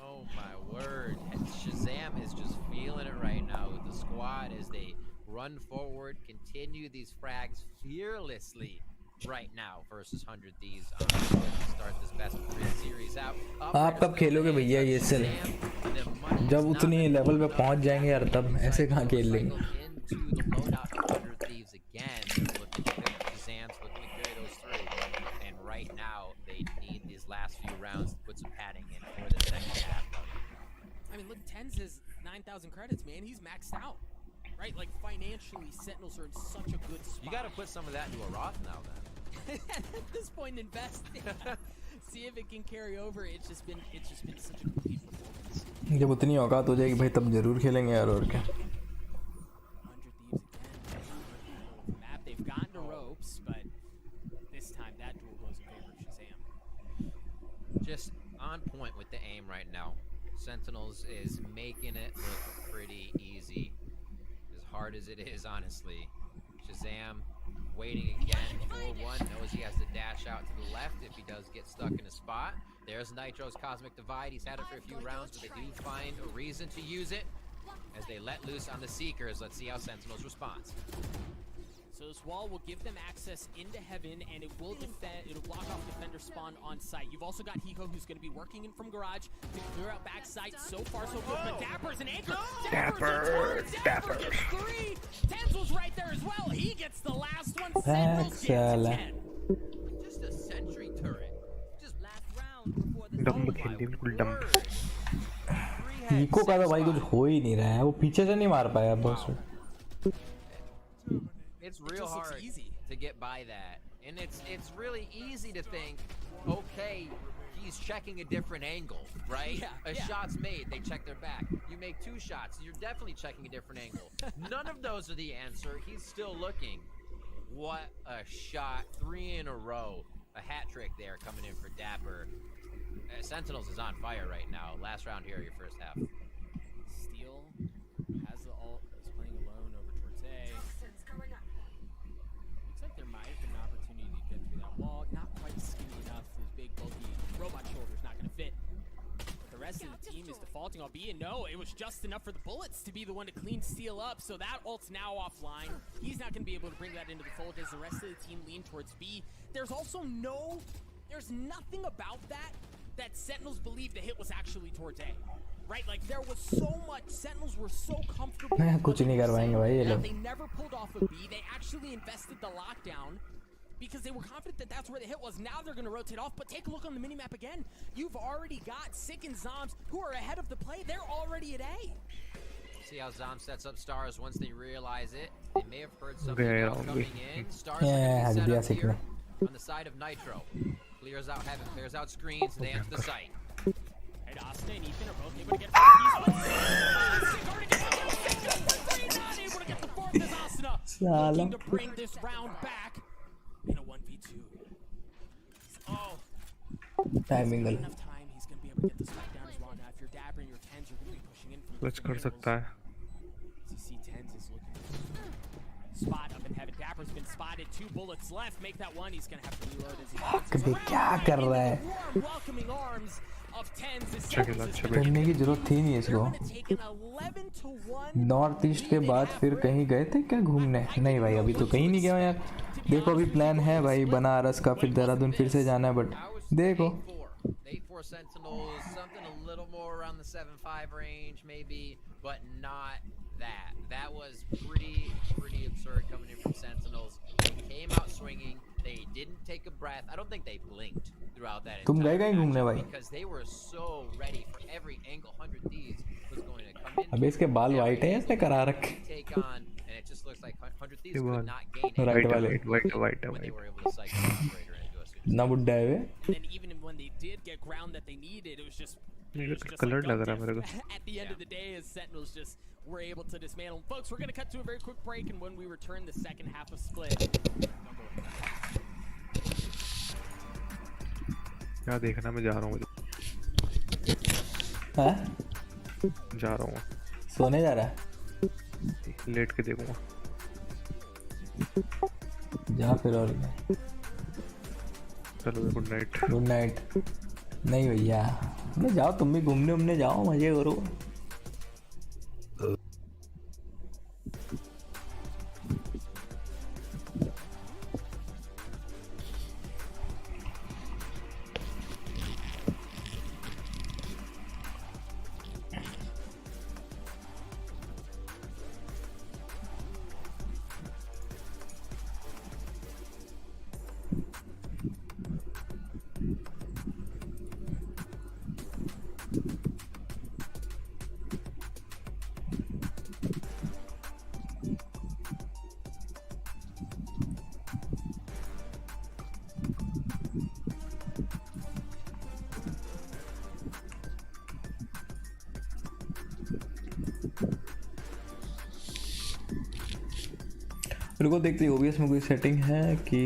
Oh my word. Shazam is just feeling it right now with the squad as they run forward, continue these frags fearlessly right now versus 100 Thieves on to start this best of 3 series out. आप कब खेलोगे भैया ये cell? जब उतनी level पे पहुंच जाएंगे यार, तब ऐसे कहाँ खेल लेंगे? Right now, they need these last few rounds to put some padding in for the second half. I mean, look, Tens is 9,000 credits, man. He's maxed out, right? Like financially, Sentinels are in such a good spot. You got to put some of that into a Roth now, then. At this point, invest. See if it can carry over. It's just been such a complete performance. जब उतनी औकात हो जाएगी भाई, तब जरूर खेलेंगे यार, और क्या? 100 Thieves again. Map, they've gotten to ropes, but this time that duel goes in favor of Shazam. Just on point with the aim right now. Sentinels is making it look pretty easy. As hard as it is, honestly. Shazam waiting again. 4-1 knows he has to dash out to the left if he does get stuck in a spot. There's Nitro's Cosmic Divide. He's had it for a few rounds, but they do find a reason to use it as they let loose on the Seekers. Let's see how Sentinels responds. So this wall will give them access into heaven, and it will defend. It'll block off defender spawn on site. You've also got Hiko, who's going to be working in from garage to clear out backside. So far, so good. But Dapper's an anchor. Dapper gets 3. Tens was right there as well. He gets the last one. Sentinels get 10. Just a sentry turret. Just last round before the डम खेलती बिल्कुल डम. Hiko का तो भाई कुछ हो ही नहीं रहा है, वो पीछे से नहीं मार पाया boss. It's real hard to get by that, and it's really easy to think, okay, he's checking a different angle, right? Shot's made, they check their back. You make 2 shots, you're definitely checking a different angle. None of those are the answer. He's still looking. What a shot! 3 in a row. A hat trick there coming in for Dapper. Sentinels is on fire right now. Last round here, your first half. Steel has the ult, is playing alone over towards A. Looks like there might have been an opportunity to get through that wall. Not quite skinny enough. His big, bulky robot shoulder's not going to fit. But the rest of the team is defaulting on B, and no, it was just enough for the bullets to be the one to clean Steel up. So that ult's now offline. He's not going to be able to bring that into the fold as the rest of the team lean towards B. There's also there's nothing about that Sentinels believe the hit was actually towards A. Right? Like there was so much, Sentinels were so comfortable. कुछ नहीं करवाएंगे भाई ये लोग. They never pulled off a B. They actually invested the lockdown because they were confident that that's where the hit was. Now they're going to rotate off, but take a look on the minimap again. You've already got Sick and Zombs who are ahead of the play. They're already at A. See how Zom sets up Stars once they realize it. They may have heard something else coming in. Stars are going to be set up here on the side of Nitro. Clears out heaven, clears out screens, they enter the site. Right, Austin and Ethan are both able to get not able to get the 4th as Asuna looking to bring this round back in a 1v2. Timing enough time, he's going to be able to get the spike down as well. Now if you're Dapper and your Tens, you're going to be pushing in from कुछ कर सकता है. You see Tens is looking spot up in heaven. Dapper's been spotted. 2 bullets left. Make that 1. He's gonna have to reload as he कभी क्या कर रहा है? welcoming arms of Tens. करने की जरूरत थी नहीं इसको. नॉर्थ ईस्ट के बाद फिर कहीं गए थे क्या घूमने? नहीं भाई, अभी तो कहीं नहीं गया यार. देखो अभी प्लान है भाई बनारस का, फिर देहरादून फिर से जाना है, बट देखो. 8-4 Sentinels, something a little more around the 7-5 range maybe, but not that. That was pretty absurd coming in from Sentinels. They came out swinging. They didn't take a breath. I don't think they blinked throughout that entire match because they were so ready for every angle 100 Thieves was going to come in. अबे इसके बाल white हैं या इसने करा रखे? Take on, and it just looks like 100 Thieves could not gain it. Right वाले. When they were able to cycle the operator into us. ना बुड्ढा है वे. And even when they did get ground that they needed, it was just colour लग रहा है मेरे को. At the end of the day, as Sentinels just were able to dismantle. Folks, we're going to cut to a very quick break, and when we return, the second half of Split. क्या देखना, मैं जा रहा हूँ. हाँ? जा रहा हूँ. सोने जा रहा है? लेट के देखूँगा. जा फिर और क्या. चलो गुड नाइट. Good night. नहीं भैया, जाओ तुम भी घूमने उमने जाओ, मजे करो। मेरे को देखते ओबीएस में कोई सेटिंग है कि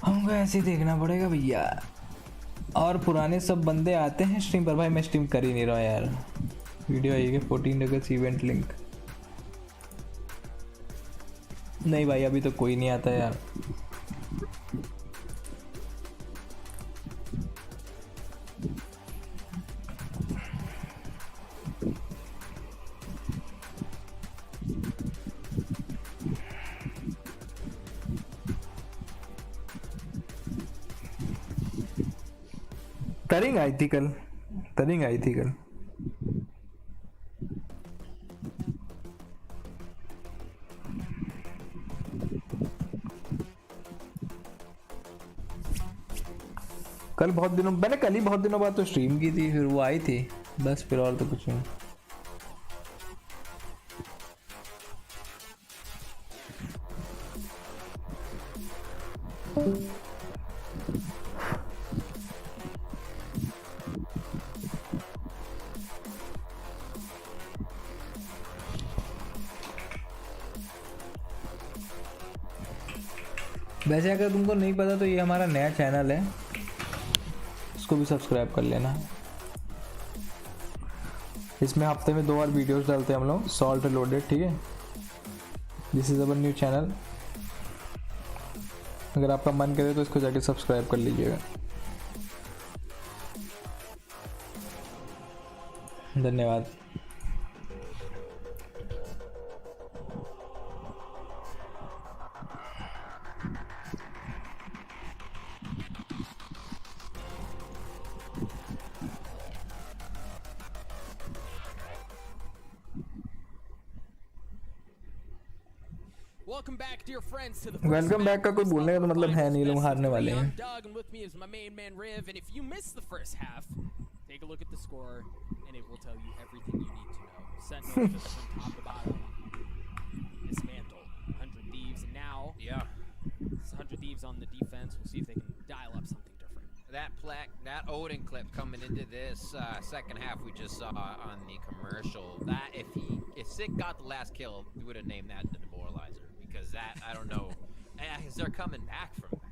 हमको ऐसे ही देखना पड़ेगा भैया। और पुराने सब बंदे आते हैं स्ट्रीम पर। भाई मैं स्ट्रीम कर ही नहीं रहा यार। वीडियो आएगी 14 अगस्त इवेंट लिंक। नहीं भाई अभी तो कोई नहीं आता यार। तरिंग आई थी कल, तरिंग आई थी कल। कल बहुत दिनों, मैंने कल ही बहुत दिनों बाद तो स्ट्रीम की थी, फिर वो आई थी बस, फिर और तो कुछ नहीं। वैसे अगर तुमको नहीं पता तो ये हमारा नया चैनल है, उसको भी सब्सक्राइब कर लेना। इसमें हफ्ते में 2 बार वीडियोस डालते हैं हम लोग, सॉल्ट लोडेड, ठीक है। This is our new channel. अगर आपका मन करे तो इसको जाके सब्सक्राइब कर लीजिएगा। धन्यवाद। वेलकम बैक का कोई बोलने का तो मतलब है नहीं, लोग हारने वाले हैं। Take a look at the score, and it will tell you everything you need to know. Sentinels just from top to bottom. Dismantle 100 Thieves, and now it's 100 Thieves on the defense. We'll see if they can dial up something different. That Odin clip coming into this second half we just saw on the commercial. That if Sick got the last kill, we would have named that the demoralizer, because that, I don't know, is they're coming back from that.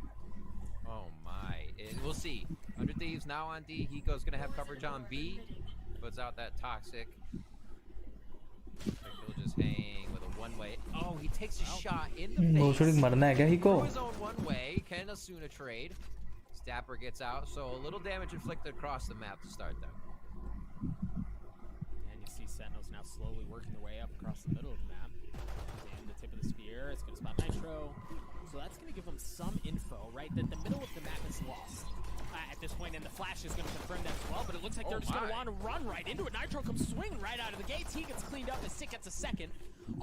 Oh my, we'll see. 100 Thieves now on D. Hiko's gonna have coverage on B. Puts out that toxic. He'll just hang with a one-way. Oh, he takes a shot in the face. मरना है क्या Hiko? His own one-way. Can Asuna trade? Stapper gets out, so a little damage inflicted across the map to start that. And you see Sentinels now slowly working their way up across the middle of the map. And the tip of the spear, it's gonna spot Nitro. So that's going to give them some info, right? That the middle of the map is lost at this point, and the flash is going to confirm that as well. But it looks like they're just going to want to run right into it. Nitro comes swinging right out of the gates. He gets cleaned up as Sick gets a second.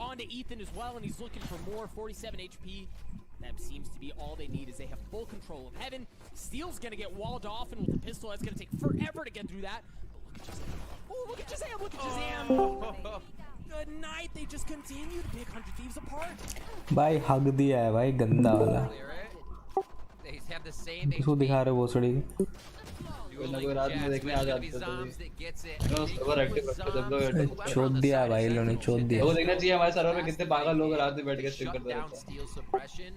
On to Ethan as well, and he's looking for more. 47 HP. That seems to be all they need, as they have full control of Heaven. Steel's going to get walled off, and with the pistol, it's going to take forever to get through that. But look at Shazam. Oh, look at Shazam! Look at Shazam! Good night. They just continue to pick 100 Thieves apart. भाई हग दिया है भाई, गंदा वाला। They have the same किसको दिखा रहे हो भोसड़ी? कोई ना कोई रात में देखने आ जाते हैं तो नो सर्वर एक्टिव रखते जब लोग चोद दिया भाई इन्होंने चोद दिया। वो देखना चाहिए हमारे सर्वर में कितने पागल लोग रात में बैठ के स्ट्रीम करते रहते हैं।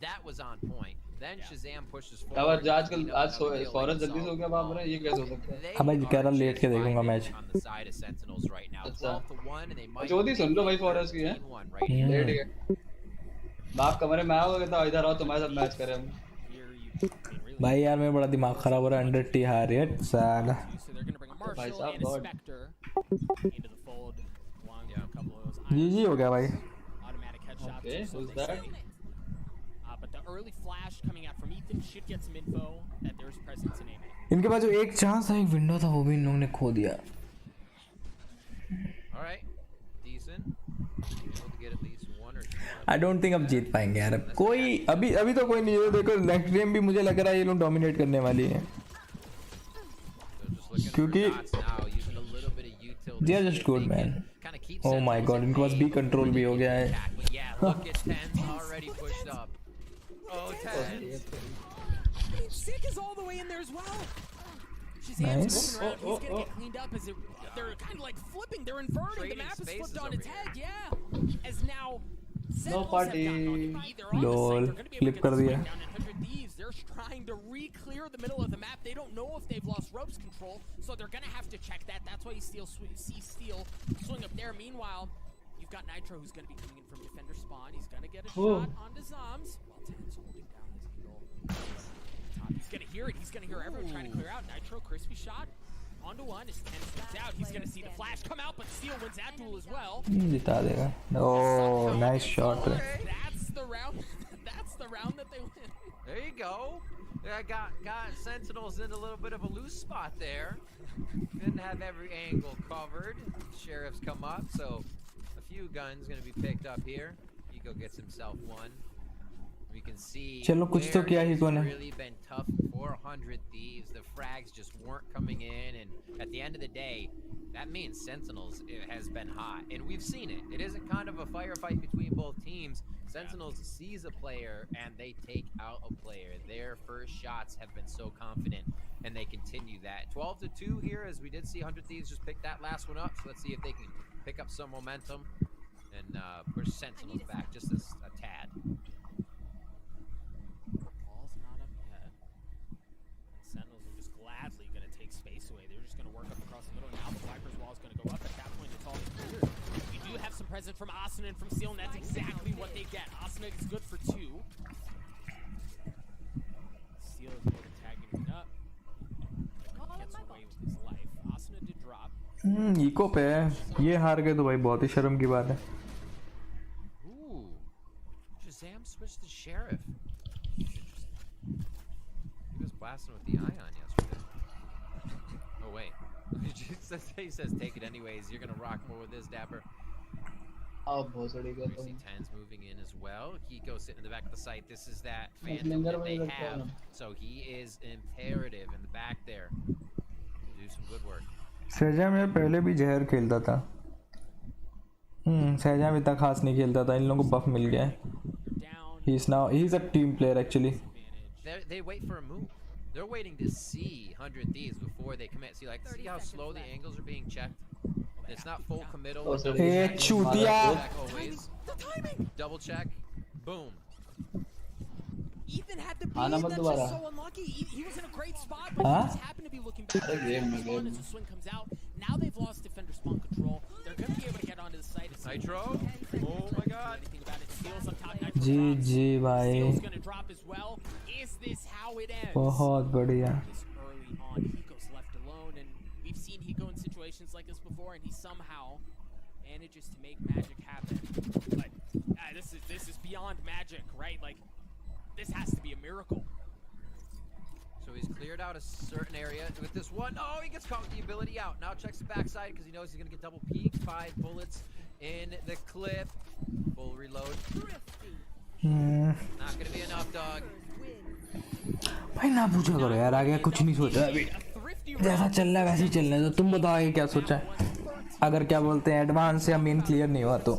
That was on point. Then Shazam pushes अब forward. आजकल आज फॉरेस्ट जल्दी से हो गया बाप रे, ये कैसे हो सकता है? अब मैं कह रहा लेट के देखूंगा मैच। अच्छा चौथी सुन लो भाई फॉरेस्ट की है लेट गया बाप कमरे में आओगे तो इधर आओ तुम्हारे साथ मैच करें हम। भाई यार मेरा बड़ा दिमाग खराब हो रहा है। 100 टी हार है साला। भाई साहब गॉड जीजी हो गया भाई। Okay who is that? इनके पास जो एक चांस था, एक विंडो था, वो भी इन लोगों ने खो दिया। आई डोंट थिंक अब जीत पाएंगे यार। कोई अभी तो कोई नहीं है। देखो नेक्स्ट गेम भी मुझे लग रहा है ये लोग डोमिनेट करने वाली है, क्योंकि they are just good man. Oh my god, इनके पास बी कंट्रोल भी हो गया है। Sick is all the way in there as well. Nice. He's gonna get cleaned up as they're kind of like flipping. They're inverting. The map is flipped on its head. Yeah. As now. No party. Lol. Flip कर दिया. They're trying to re-clear the middle of the map. They don't know if they've lost ropes control, so they're gonna have to check that. That's why you see Steel swing up there. Meanwhile, you've got Nitro who's gonna be coming in from defender spawn. He's gonna get a shot onto Zoms. While Ten's holding down this angle. He's gonna hear it. He's gonna hear everyone trying to clear out. Nitro, crispy shot. Onto one. As 10 steps out, he's gonna see the flash come out, but Steel wins that duel as well. जिता देगा। Oh, nice shot. That's the round. That's the round that they win. There you go. I got Sentinels in a little bit of a loose spot there. Didn't have every angle covered. Sheriffs come up, so a few guns gonna be picked up here. Ego gets himself one. We can see चलो कुछ तो किया ही कोने। really been tough for 100 Thieves. The frags just weren't coming in, and at the end of the day, that means Sentinels has been hot, and we've seen it. It isn't kind of a firefight between both teams. Sentinels sees a player and they take out a player. Their first shots have been so confident, and they continue that. 12-2 here, as we did see 100 Thieves just pick that last one up. So let's see if they can pick up some momentum and push Sentinels back just a tad. Sentinels are just gladly going to take space away. They're just going to work up across the middle. Now the Viper's wall is going to go up. At that point, it's all clear. We do have some presence from Asuna and from Seal, and that's exactly what they get. Asuna is good for 2. Seal is able to tag him up. Gets away with his life. Asuna did drop. Echo पे है। ये हार गए तो भाई बहुत ही शर्म की बात है। Ooh, Shazam switched to Sheriff. He was blasting with the Ion yesterday. Oh wait, he says take it anyways. You're gonna rock more with this, Dapper. अब भोसड़ी का We see Tens moving in as well. Kiko sitting in the back of the site. This is that Phantom that they have. So he is imperative in the back there. Do some good work. सहजाम यार पहले भी जहर खेलता था। सहजाम इतना खास नहीं खेलता था। इन लोगों को बफ मिल गया है। He's a team player actually. They wait for a move. They're waiting to see 100 Thieves before they commit. See how slow the angles are being checked? It's not full committal. Hey, chutiya. Always. Double check. Boom. Ethan had the beat. That's just so unlucky. He was in a great spot, but he just happened to be looking back. As the swing comes out, now they've lost defender spawn control. They're going to be able to get onto the site. Nitro. Oh my God. Steals on top. Nitro. जी भाई। Steals going to drop as well. Is this how it ends? बहुत बढ़िया। Early on, Hiko's left alone, and we've seen Hiko in situations like this before, and he somehow manages to make magic happen. But this is beyond magic, right? Like, this has to be a miracle. So he's cleared out a certain area with this one. Oh, he gets caught with the ability out. Now checks the backside because he knows he's going to get double peeked. 5 bullets in the clip. Full reload. Not going to be enough, dog. भाई ना पूछा करो यार, आगे कुछ नहीं सोचा अभी। जैसा चल रहा है वैसे ही चलने दो। तुम बताओ आगे क्या सोचा है? अगर क्या बोलते हैं एडवांस या मेन क्लियर नहीं हुआ तो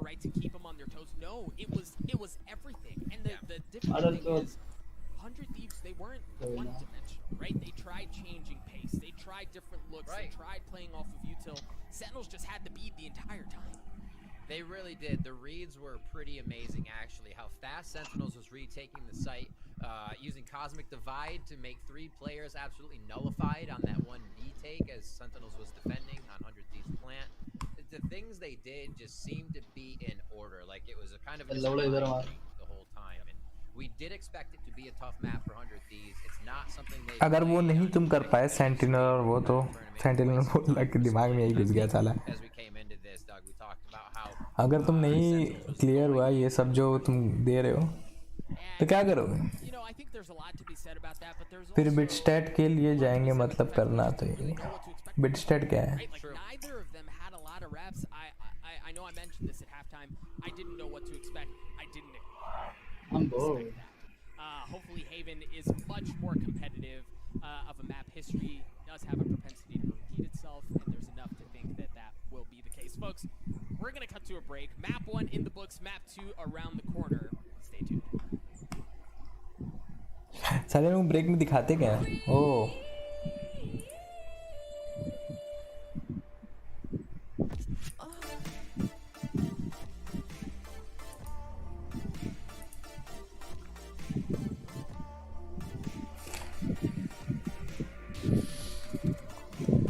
right, to keep them on their toes. No, it was everything. And the different thing is 100 Thieves, they weren't one-dimensional, right? They tried changing pace. They tried different looks. They tried playing off of util. Sentinels just had the beat the entire time. They really did. The reads were pretty amazing, actually. How fast Sentinels was retaking the site, using Cosmic Divide to make 3 players absolutely nullified on that one B take as Sentinels was defending on 100 Thieves plant. The things they did just seemed to be in order. Like it was a kind of a the whole time. And we did expect it to be a tough map for 100 Thieves. It's not something they अगर वो नहीं तुम कर पाए sentinel और वो तो sentinel बोल के दिमाग में यही घुस गया साला। अगर तुम नहीं क्लियर हुआ ये सब जो तुम दे रहे हो तो क्या करोगे? फिर बिट स्टैट के लिए जाएंगे, मतलब करना तो ये बिट स्टैट क्या है? I know I mentioned this at halftime. I didn't know what to expect. I didn't. I'm bored. Hopefully Haven is much more competitive of a map. History does have a propensity to repeat itself, and there's enough to think that that will be the case. Folks, we're going to cut to a break. Map 1 in the books, map 2 around the corner. Stay tuned. साले लोग break में दिखाते क्या है? ओह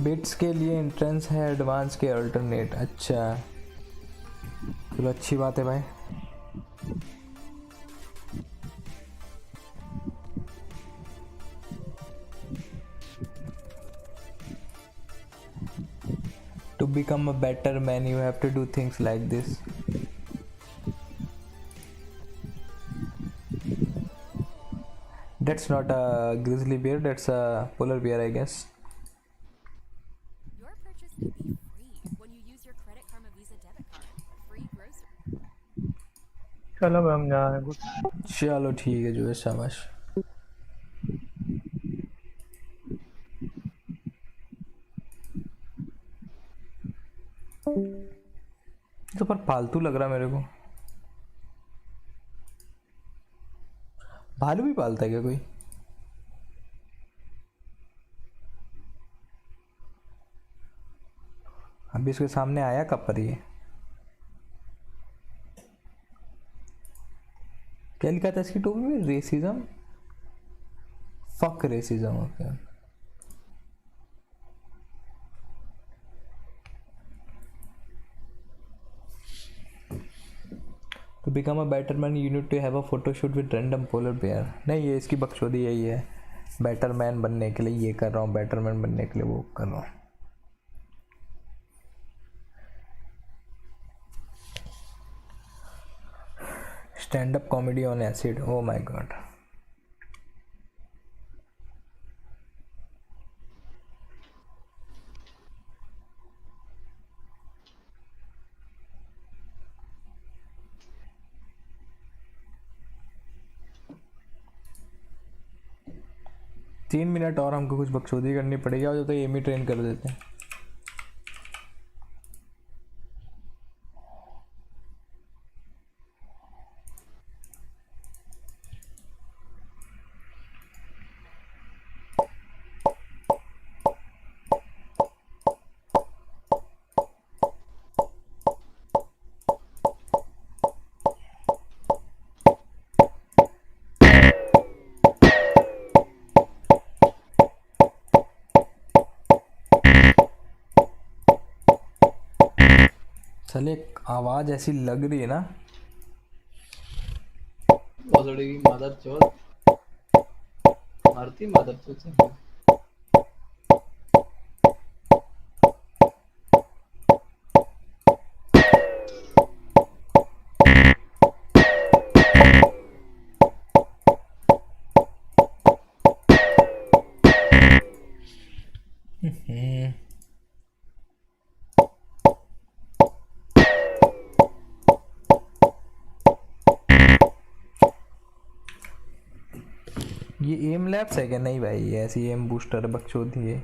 bits के लिए entrance है, advance के अल्टरनेट। अच्छा चलो अच्छी बात है भाई। To become a better man you have to do things like this. That's not a grizzly bear, that's a polar bear I guess. चलो मैं हम जा रहे हैं। चलो ठीक है जो है, शाबाश। तो पर फालतू लग रहा मेरे को। भालू भी पालता है क्या कोई? अभी इसके सामने आया कब पर ये? क्या लिखा था इसकी टोपी में? Racism, fuck racism. Okay To become a better man you need to have a photo shoot with random polar bear। नहीं ये इसकी बकचोदी यही है, बेटर मैन बनने के लिए ये कर रहा हूँ, बेटर मैन बनने के लिए वो कर रहा हूँ। Stand up comedy on acid, oh my God. तीन मिनट और हमको कुछ बकचोदी करनी पड़ेगी और जो तो एम ही ट्रेन कर देते हैं। चले आवाज ऐसी लग रही है ना, मदर चोद मारती मदर चोद से। ये एम लैब्स है क्या? नहीं भाई ये ऐसी एम बूस्टर बकचोदी है।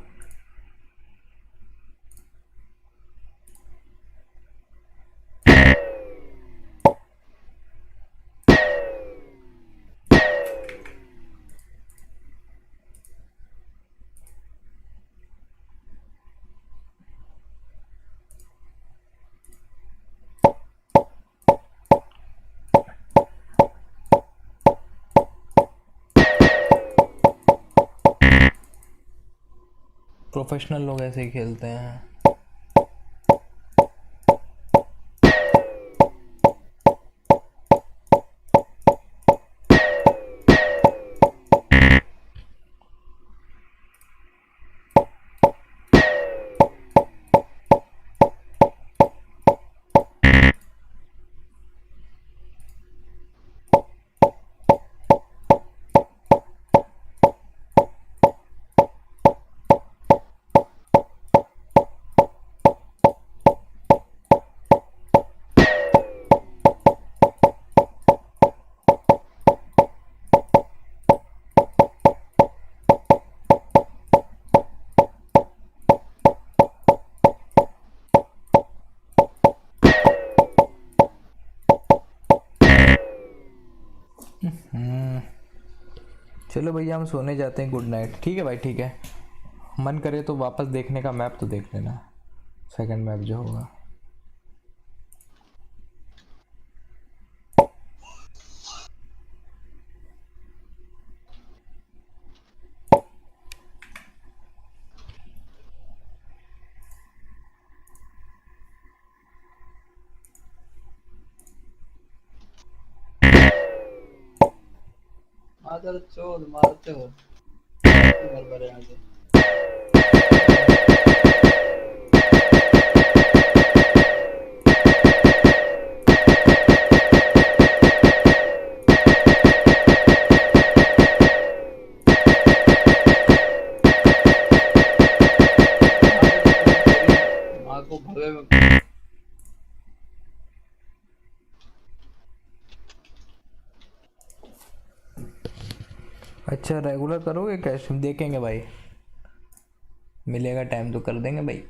प्रोफेशनल लोग ऐसे ही खेलते हैं। चलो भैया हम सोने जाते हैं, गुड नाइट। ठीक है भाई, ठीक है। मन करे तो वापस देखने का मैप तो देख लेना, सेकंड मैप जो होगा। मादर चोद मारते हो घर पर यहाँ से। माँ को भवे में अच्छा रेगुलर करोगे कैश? देखेंगे भाई, मिलेगा टाइम तो कर देंगे भाई।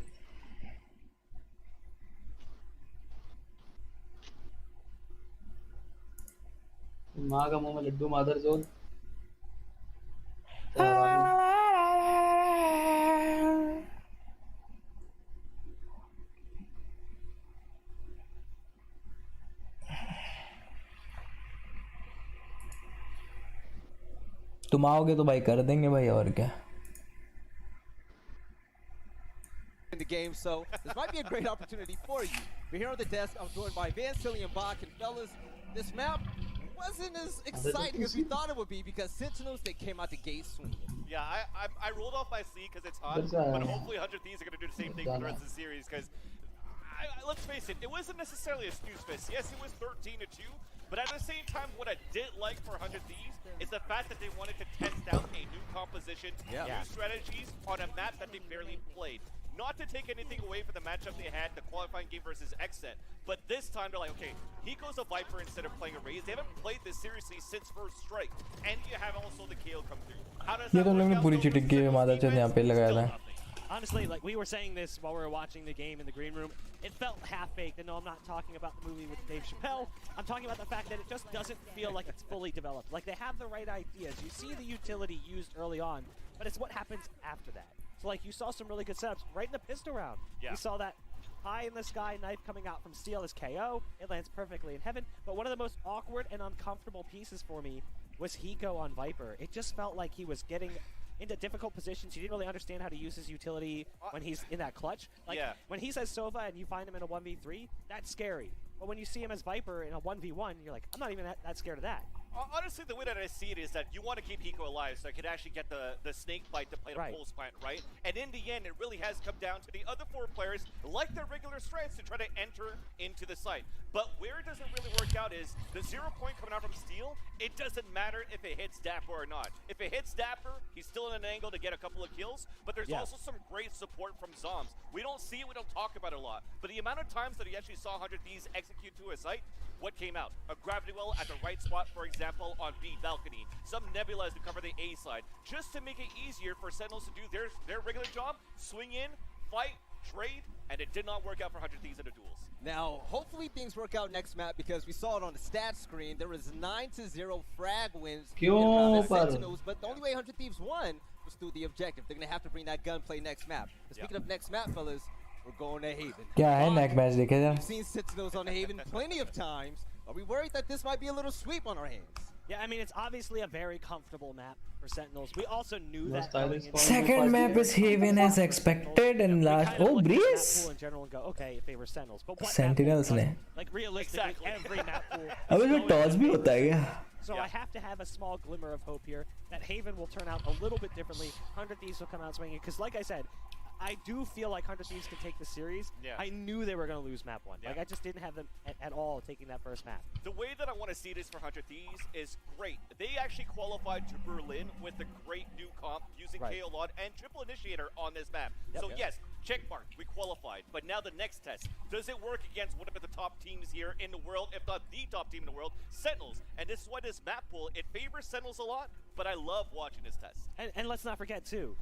माँ का मुंह में लड्डू मादर चोद। तुम आओगे तो भाई कर देंगे भाई, और क्या। In the game, so this might be a great opportunity for you. We're here on the desk. I'm joined by Van, Silly, and Bach. And fellas, this map wasn't as exciting as we thought it would be because Sentinels, they came out the gate swinging. Yeah, I rolled off my C because it's hot, but hopefully 100 Thieves are going to do the same thing for the rest of the series because let's face it, it wasn't necessarily a snooze fest. Yes, it was 13-2, but at the same time, what I did like for 100 Thieves is the fact that they wanted to test out a new composition, new strategies on a map that they barely played. Not to take anything away from the matchup they had, the qualifying game versus XSET, but this time they're like, okay, he goes a Viper instead of playing a Raze. They haven't played this seriously since First Strike, and you have also the KO come through. How does ये तो लोग ने पूरी चिटिक की मादा चोद यहाँ पे लगाया था। Honestly, like we were saying this while we were watching the game in the green room, it felt half-baked. And no, I'm not talking about the movie with Dave Chappelle. I'm talking about the fact that it just doesn't feel like it's fully developed. Like they have the right ideas. You see the utility used early on, but it's what happens after that. So like you saw some really good setups right in the pistol round. You saw that high in the sky knife coming out from Steel as KO. It lands perfectly in heaven. But one of the most awkward and uncomfortable pieces for me was Hiko on Viper. It just felt like he was getting into difficult positions. He didn't really understand how to use his utility when he's in that clutch. Like when he says Sova and you find him in a 1v3, that's scary. But when you see him as Viper in a 1v1, you're like, I'm not even that scared of that. Honestly, the way that I see it is that you want to keep Hiko alive so I could actually get the snake bite to play the pulse plant, right? And in the end, it really has come down to the other four players, like their regular strats, to try to enter into the site. But where it doesn't really work out is the 0 point coming out from Steel, it doesn't matter if it hits Dapper or not. If it hits Dapper, he's still in an angle to get a couple of kills, but there's also some great support from Zombs. We don't see it, we don't talk about it a lot, but the amount of times that he actually saw 100 Thieves execute to a site, what came out? A gravity well at the right spot, for example, on B balcony. Some nebulas to cover the A side, just to make it easier for Sentinels to do their regular job, swing in, fight, trade, and it did not work out for 100 Thieves in the duels. Now, hopefully things work out next map because we saw it on the stat screen. There was 9-0 frag wins in Sentinels, but the only way 100 Thieves won was through the objective. They're going to have to bring that gunplay next map. But speaking of next map, fellas, we're going to Haven. क्या है next match देखे जरा? We've seen Sentinels on Haven plenty of times. Are we worried that this might be a little sweep on our hands? Yeah, I mean, it's obviously a very comfortable map for Sentinels. We also knew that. Second map is Haven as expected, and last Breeze. In general, and go, okay, if they were Sentinels, but what Sentinels ने. Like realistically, every map pool. अबे इसमें toss भी होता है क्या? So I have to have a small glimmer of hope here that Haven will turn out a little bit differently. 100 Thieves will come out swinging because, like I said, I do feel like 100 Thieves can take the series. Yeah. I knew they were going to lose map 1. Yeah. Like, I just didn't have them at all taking that first map. The way that I want to see this for 100 Thieves is great. They actually qualified to Berlin with a great new comp using KO Lot and Triple Initiator on this map. Yep. So yes, check mark, we qualified. But now the next test, does it work against one of the top teams here in the world, if not the top team in the world, Sentinels? And this is why this map pool, it favors Sentinels a lot, but I love watching this test. And let's not forget, too,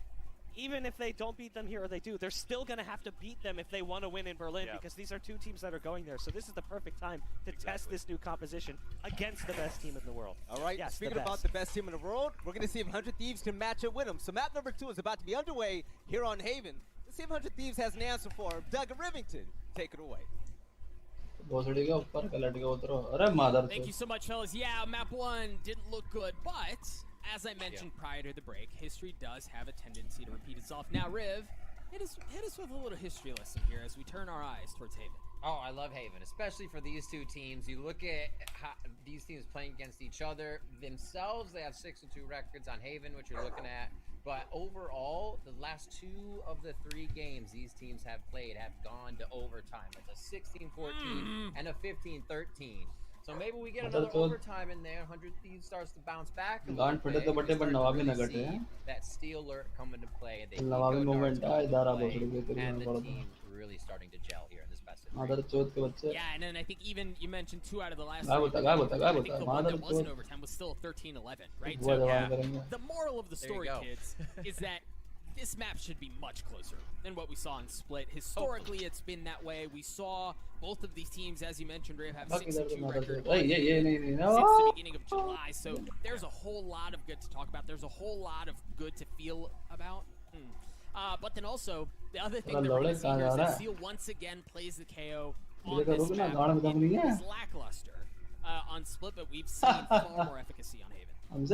even if they don't beat them here or they do, they're still going to have to beat them if they want to win in Berlin because these are two teams that are going there. So this is the perfect time to test this new composition against the best team in the world. All right, yes, speaking about the best team in the world, we're going to see if 100 Thieves can match it with them. So map number 2 is about to be underway here on Haven. Let's see if 100 Thieves has an answer for him. Doug Rivington, take it away. Thank you so much, fellas. Yeah, map 1 didn't look good, but as I mentioned prior to the break, history does have a tendency to repeat itself. Now, Riv, hit us with a little history lesson here as we turn our eyes towards Haven. Oh, I love Haven, especially for these two teams. You look at how these teams playing against each other themselves. They have 6-2 records on Haven, which you're looking at. But overall, the last 2 of the 3 games these teams have played have gone to overtime. It's a 16-14 and a 15-13. So maybe we get another overtime in there. 100 Thieves starts to bounce back. A little bit. That steal alert come into play. They and the team really starting to gel here in this best of 3. Yeah, and then I think even you mentioned 2 out of the last 3. I think the one that wasn't overtime was still a 13-11, right? So the moral of the story, kids, is that this map should be much closer than what we saw in Split. Historically, it's been that way. We saw both of these teams, as you mentioned, Riv, have 6-2 record since the beginning of July. So there's a whole lot of good to talk about. There's a whole lot of good to feel about. But then also, the other thing that we're going to see here is that Seal once again plays the KO on this map. It is lackluster on Split, but we've seen far more efficacy on Haven. You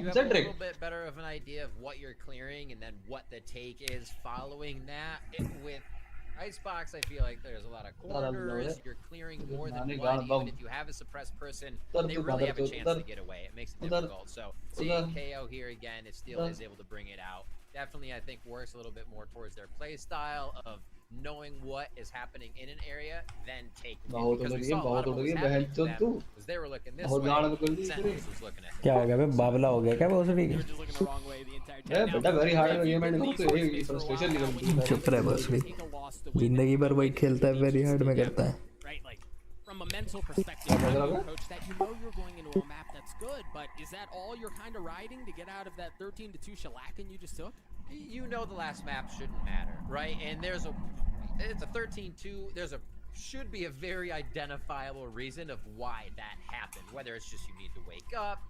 have a little bit better of an idea of what you're clearing and then what the take is following that. With Icebox, I feel like there's a lot of corners. You're clearing more than one. Even if you have a suppressed person, they really have a chance to get away. It makes it difficult. So seeing KO here again, it still is able to bring it out. Definitely, I think, works a little bit more towards their play style of knowing what is happening in an area, then taking it. Because we saw a lot of what was happening to them, because they were looking this way, Sentinels was looking at क्या हो गया बे बाबला हो गया क्या बहुत सही They were just looking the wrong way the entire time. बेटा very hard game and frustration निकलती है चुप रह बस भी जिंदगी भर वही खेलता है very hard में करता है Right, like from a mental perspective, how do you approach that? You know you're going into a map that's good, but is that all you're kind of riding to get out of that 13-2 shellacking you just took? You know the last map shouldn't matter, right? And it's a 13-2. Should be a very identifiable reason of why that happened. Whether it's just you need to wake up,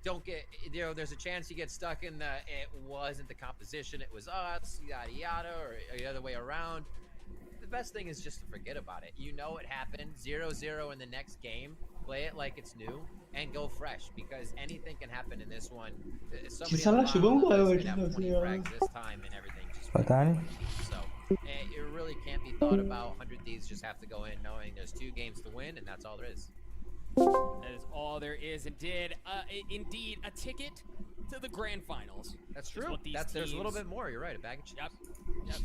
don't get, there's a chance you get stuck in it wasn't the composition, it was us, yada yada, or the other way around. The best thing is just to forget about it. You know it happened. 0-0 in the next game. Play it like it's new and go fresh, because anything can happen in this one. Somebody can have 20 frags this time and everything just so it really can't be thought about. 100 Thieves just have to go in knowing there's 2 games to win, and that's all there is. That is all there is. Indeed, a ticket to the grand finals. That's true. There's a little bit more. You're right. A bag of chips. Yep.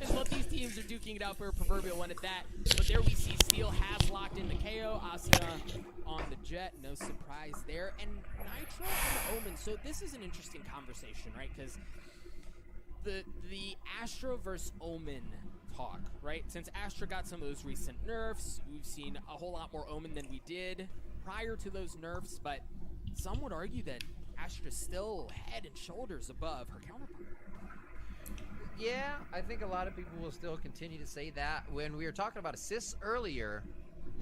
It's what these teams are duking it out for a proverbial one at that. But there we see Steel has locked in the KO. Asuna on the Jet. No surprise there. And Nitro on the Omen. So this is an interesting conversation, right? Because the Astra versus Omen talk, right? Since Astra got some of those recent nerfs, we've seen a whole lot more Omen than we did prior to those nerfs, but some would argue that Astra's still head and shoulders above her counterpart. Yeah, I think a lot of people will still continue to say that. When we were talking about assists earlier,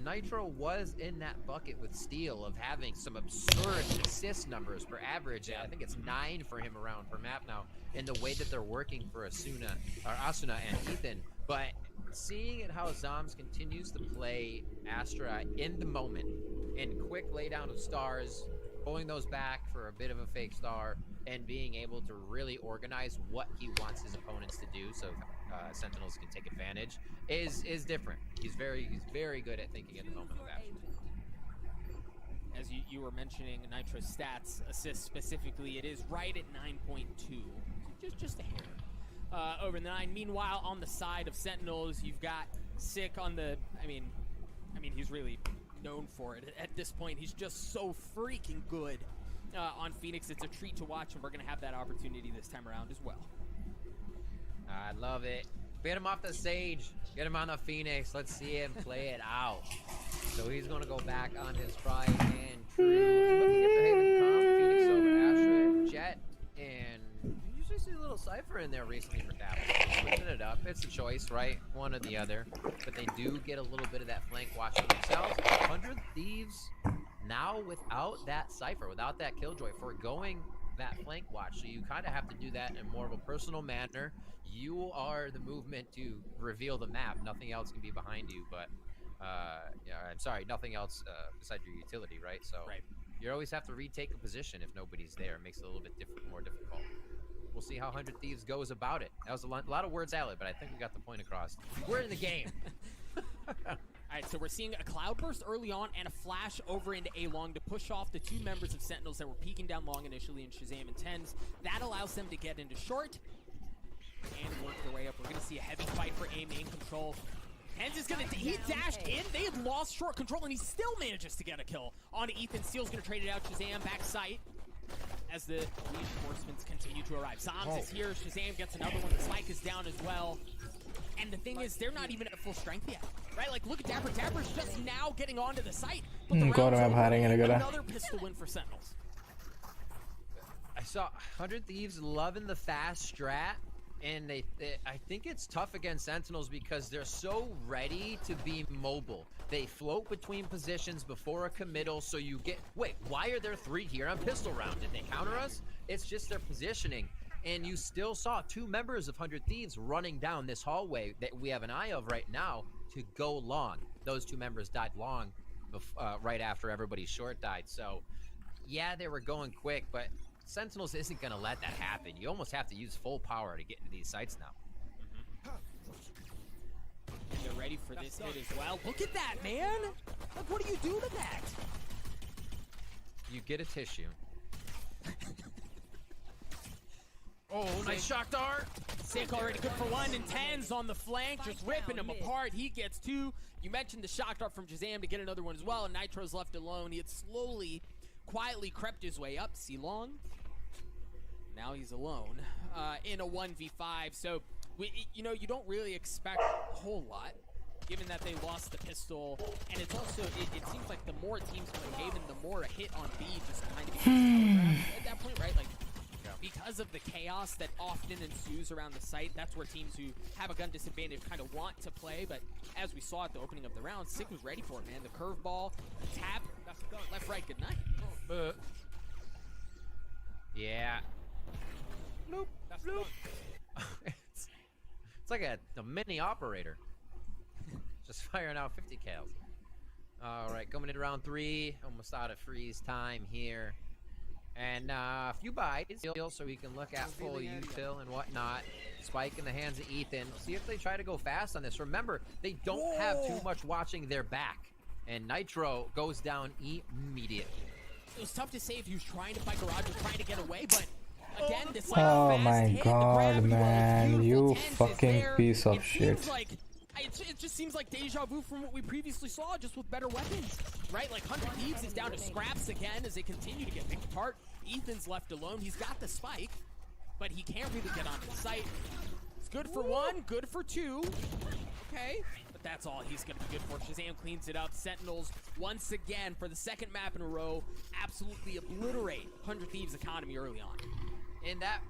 Nitro was in that bucket with Steel of having some absurd assist numbers per average. I think it's 9 for him around per map now, in the way that they're working for Asuna and Ethan. But seeing it how Zoms continues to play Astra in the moment, in quick laydown of stars, pulling those back for a bit of a fake star, and being able to really organize what he wants his opponents to do so Sentinels can take advantage is different. He's very good at thinking in the moment of action. As you were mentioning Nitro's stats, assists specifically, it is right at 9.2, just a hair over the 9. Meanwhile, on the side of Sentinels, you've got Sick on the. I mean, he's really known for it at this point. He's just so freaking good on Phoenix. It's a treat to watch, and we're gonna have that opportunity this time around as well. I love it. Get him off the stage. Get him on the Phoenix. Let's see him play it out. So he's going to go back on his tried and true. Looking at the Haven comp, Phoenix over Astra, Jet, and you usually see a little Cypher in there recently for Dabble. Switching it up. It's a choice, right? One or the other. But they do get a little bit of that flank watch for themselves. 100 Thieves now without that Cypher, without that Killjoy, foregoing that flank watch. So you kind of have to do that in more of a personal manner. You are the movement to reveal the map. Nothing else can be behind you, but yeah, I'm sorry, nothing else besides your utility, right? So you always have to retake a position if nobody's there. It makes it a little bit more difficult. We'll see how 100 Thieves goes about it. That was a lot of words salad, but I think we got the point across. We're in the game. Alright, so we're seeing a cloudburst early on and a flash over into A-Long to push off the 2 members of Sentinels that were peeking down long initially in Shazam and Tens. That allows them to get into short and work their way up. We're going to see a heavy fight for A main control. Tens is going to, he dashed in, they had lost short control, and he still manages to get a kill on Ethan. Steel's going to trade it out, Shazam back sight as the reinforcements continue to arrive. Zoms is here, Shazam gets another one, the spike is down as well. And the thing is, they're not even at full strength yet, right? Like, look at Dapper. Dapper's just now getting onto the site. But the another pistol win for Sentinels. I saw 100 Thieves loving the fast strat, and I think it's tough against Sentinels because they're so ready to be mobile. They float between positions before a committal, so you get, wait, why are there 3 here on pistol round? Did they counter us? It's just their positioning. And you still saw 2 members of 100 Thieves running down this hallway that we have an eye of right now to go long. Those 2 members died long right after everybody's short died. So, yeah, they were going quick, but Sentinels isn't going to let that happen. You almost have to use full power to get into these sites now. They're ready for this hit as well. Look at that, man! Like, what do you do to that? You get a tissue. Oh, nice shock dart. Sick already good for 1, and Tens on the flank, just ripping him apart. He gets 2. You mentioned the shock dart from Shazam to get another one as well, and Nitro's left alone. He had slowly, quietly crept his way up. C-Long. Now he's alone in a 1v5. So, you know, you don't really expect a whole lot, given that they lost the pistol. And it's also, it seems like the more teams play Haven, the more a hit on B just kind of becomes at that point, right? Like, because of the chaos that often ensues around the site, that's where teams who have a gun disadvantage kind of want to play. But as we saw at the opening of the round, Sick was ready for it, man. The curveball, the tap, left, right, good night. Yeah. Nope. Nope. It's like a mini operator. Just firing out 50 cals. All right, coming into round 3. Almost out of freeze time here. And a few buys so we can look at full util and whatnot. Spike in the hands of Ethan. See if they try to go fast on this. Remember, they don't have too much watching their back. And Nitro goes down immediately. It was tough to say if he was trying to fight Garage or trying to get away, but again, this oh my god, man, you fucking piece of shit. It just seems like deja vu from what we previously saw, just with better weapons, right? Like 100 Thieves is down to scraps again as they continue to get picked apart. Ethan's left alone. He's got the spike, but he can't really get onto the site. It's good for 1, good for 2. Okay, but that's all he's going to be good for. Shazam cleans it up. Sentinels, once again, for the 2nd map in a row, absolutely obliterate 100 Thieves' economy early on. And that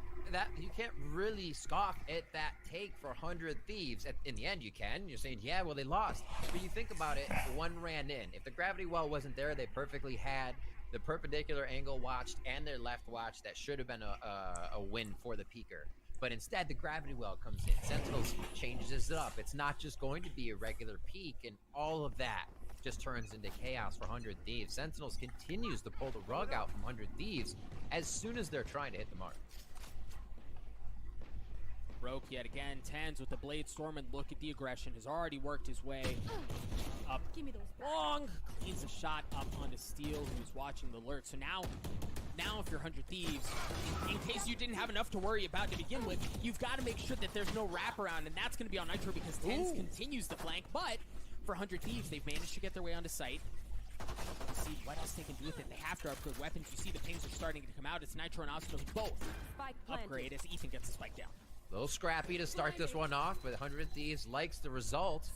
you can't really scoff at that take for 100 Thieves. In the end, you can. You're saying, yeah, well, they lost. But you think about it, one ran in. If the gravity well wasn't there, they perfectly had the perpendicular angle watched and their left watch. That should have been a win for the peeker. But instead, the gravity well comes in. Sentinels changes it up. It's not just going to be a regular peek, and all of that just turns into chaos for 100 Thieves. Sentinels continues to pull the rug out from 100 Thieves as soon as they're trying to hit the mark. Broke yet again. Tens with the Blade Storm, and look at the aggression. Has already worked his way up long. Cleans a shot up onto Steel, who's watching the alert. So now if you're 100 Thieves, in case you didn't have enough to worry about to begin with, you've got to make sure that there's no wraparound, and that's going to be on Nitro because Tens continues to flank. But for 100 Thieves, they've managed to get their way onto site. See what else they can do with it. They have to upgrade weapons. You see the pings are starting to come out. It's Nitro and Osmo both upgrade as Ethan gets the spike down. A little scrappy to start this one off, but 100 Thieves likes the result.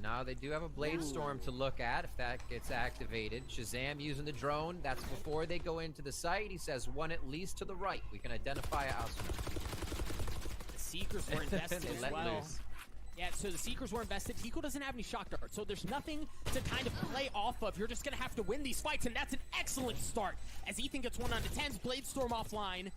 Now they do have a Blade Storm to look at if that gets activated. Shazam using the drone. That's before they go into the site. He says one at least to the right. We can identify a house. The Seekers were invested as well. Loose. Yeah, so the Seekers were invested. Hiko doesn't have any shock darts, so there's nothing to kind of play off of. You're just going to have to win these fights, and that's an excellent start. As Ethan gets one onto 10s, Blade Storm offline.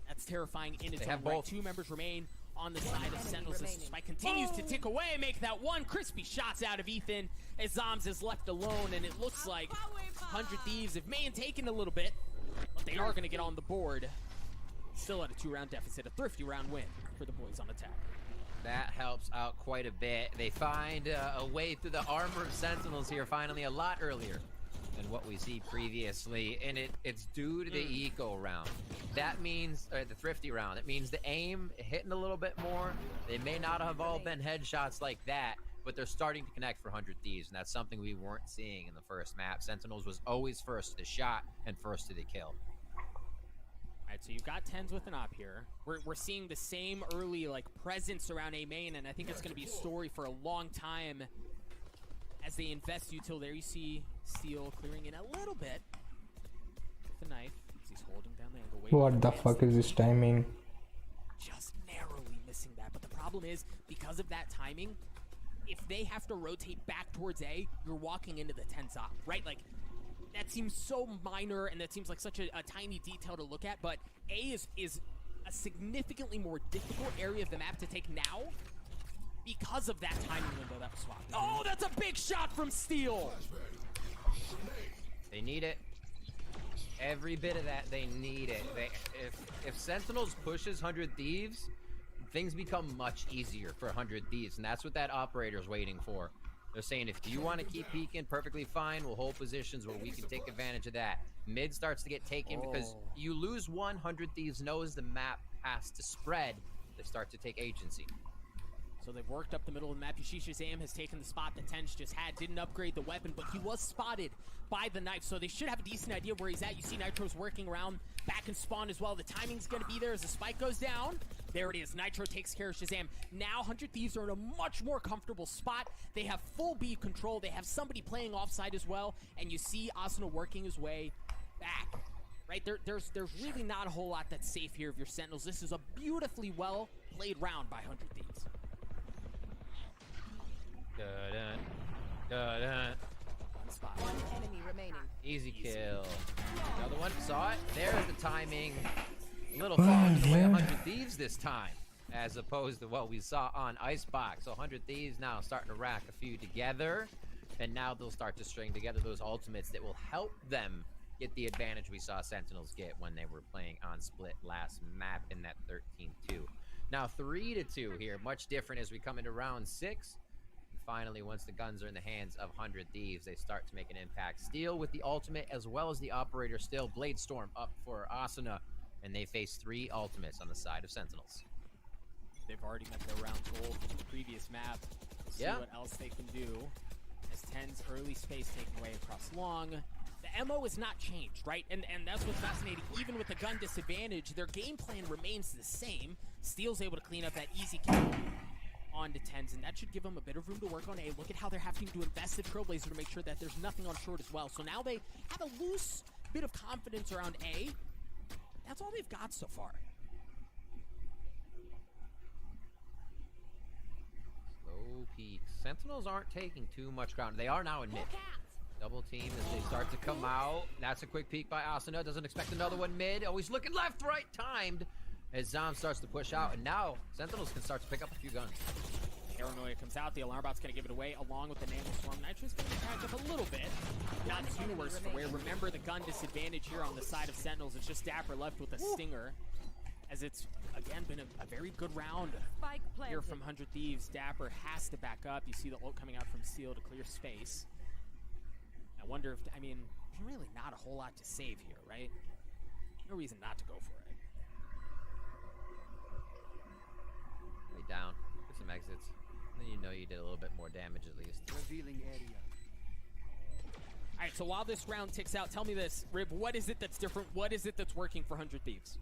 That's terrifying in its own right. 2 members remain on the side of Sentinels. As Spike continues to tick away, make that one. Crispy shots out of Ethan as Zoms is left alone, and it looks like 100 Thieves have may have taken a little bit, but they are going to get on the board. Still at a 2-round deficit, a thrifty round win for the boys on attack. That helps out quite a bit. They find a way through the armor of Sentinels here finally a lot earlier than what we see previously, and it's due to the eco round. That means, or the thrifty round, it means the aim hitting a little bit more. They may not have all been headshots like that, but they're starting to connect for 100 Thieves, and that's something we weren't seeing in the first map. Sentinels was always first to the shot and first to the kill. All right, so you've got 10s with an op here. We're seeing the same early presence around A main, and I think it's going to be a story for a long time as they invest util. There you see Steel clearing in a little bit with the knife. He's holding down the angle. What the fuck is this timing? Just narrowly missing that, but the problem is because of that timing, if they have to rotate back towards A, you're walking into the 10s op, right? That seems so minor, and that seems like such a tiny detail to look at, but A is a significantly more difficult area of the map to take now because of that timing window that was swapped. Oh, that's a big shot from Steel! They need it. Every bit of that, they need it. If Sentinels pushes 100 Thieves, things become much easier for 100 Thieves, and that's what that operator's waiting for. They're saying, if you want to keep peeking, perfectly fine. We'll hold positions where we can take advantage of that. Mid starts to get taken because you lose 100 Thieves knows the map has to spread. They start to take agency. So they've worked up the middle of the map. Yashish Shazam has taken the spot that Tens just had. Didn't upgrade the weapon, but he was spotted by the knife. So they should have a decent idea where he's at. You see Nitro's working around back and spawn as well. The timing's going to be there as the spike goes down. There it is. Nitro takes care of Shazam. Now 100 Thieves are in a much more comfortable spot. They have full B control. They have somebody playing offside as well. And you see Asuna working his way back. Right, there's really not a whole lot that's safe here of your Sentinels. This is a beautifully well played round by 100 Thieves. One enemy remaining. Easy kill. Another one. Saw it. There's the timing. A little far to the way 100 Thieves this time, as opposed to what we saw on Icebox. So 100 Thieves now starting to rack a few together, and now they'll start to string together those ultimates that will help them get the advantage we saw Sentinels get when they were playing on Split last map in that 13-2. Now 3-2 here, much different as we come into round 6. Finally, once the guns are in the hands of 100 Thieves, they start to make an impact. Steel with the ultimate as well as the operator still. Blade Storm up for Asuna, and they face 3 ultimates on the side of Sentinels. They've already met their round goal from the previous map. We'll see what else they can do. As 10's early space taken away across long. The MO is not changed, right? And that's what's fascinating. Even with the gun disadvantage, their game plan remains the same. Steel's able to clean up that easy kill onto 10s, and that should give them a bit of room to work on A. Look at how they're having to invest in Trailblazer to make sure that there's nothing on short as well. So now they have a loose bit of confidence around A. That's all they've got so far. Low peak. Sentinels aren't taking too much ground. They are now in mid. Double team as they start to come out. That's a quick peek by Asuna. Doesn't expect another one mid. Oh, he's looking left, right, timed. As Zom starts to push out. And now Sentinels can start to pick up a few guns. Paranoia comes out. The alarm bot's going to give it away along with the Nano Swarm. Nitro's going to catch up a little bit. Not too worse for wear. Remember the gun disadvantage here on the side of Sentinels. It's just Dapper left with a stinger. As it's, again, been a very good round here from 100 Thieves. Dapper has to back up. You see the ult coming out from Steel to clear space. I wonder if, I mean, there's really not a whole lot to save here, right? No reason not to go for it. Lay down. Get some exits. Then you know you did a little bit more damage at least. Revealing area. All right, so while this round ticks out, tell me this, Rib, what is it that's different? What is it that's working for 100 Thieves?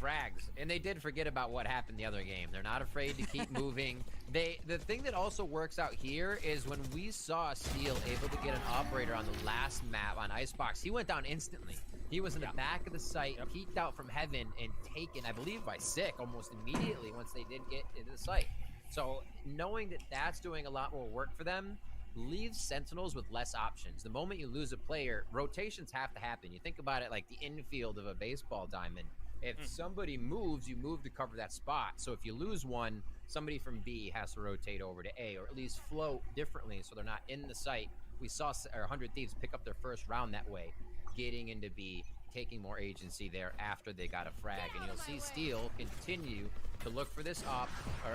Frags, and they did forget about what happened the other game. They're not afraid to keep moving. The thing that also works out here is when we saw Steel able to get an operator on the last map on Icebox, he went down instantly. He was in the back of the site, peeked out from heaven, and taken, I believe, by Sick almost immediately once they did get into the site. So knowing that that's doing a lot more work for them leaves Sentinels with less options. The moment you lose a player, rotations have to happen. You think about it like the infield of a baseball diamond. If somebody moves, you move to cover that spot. So if you lose one, somebody from B has to rotate over to A, or at least float differently so they're not in the site. We saw 100 Thieves pick up their first round that way, getting into B, taking more agency there after they got a frag. And you'll see Steel continue to look for this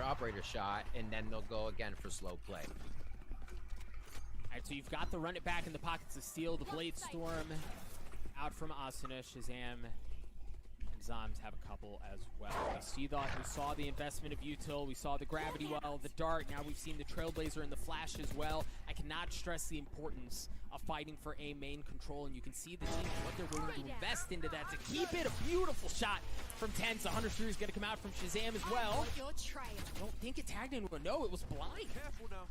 operator shot, and then they'll go again for slow play. All right, so you've got the run it back in the pockets of Steel, the Blade Storm out from Asuna, Shazam, Zoms have a couple as well. We saw the investment of Util. We saw the Gravity Well, the Dart. Now we've seen the Trailblazer and the Flash as well. I cannot stress the importance of fighting for A main control, and you can see the team, what they're willing to invest into that to keep it. A beautiful shot from Tense. 103 is going to come out from Shazam as well. I don't think it tagged anyone. No, it was blind. Careful now.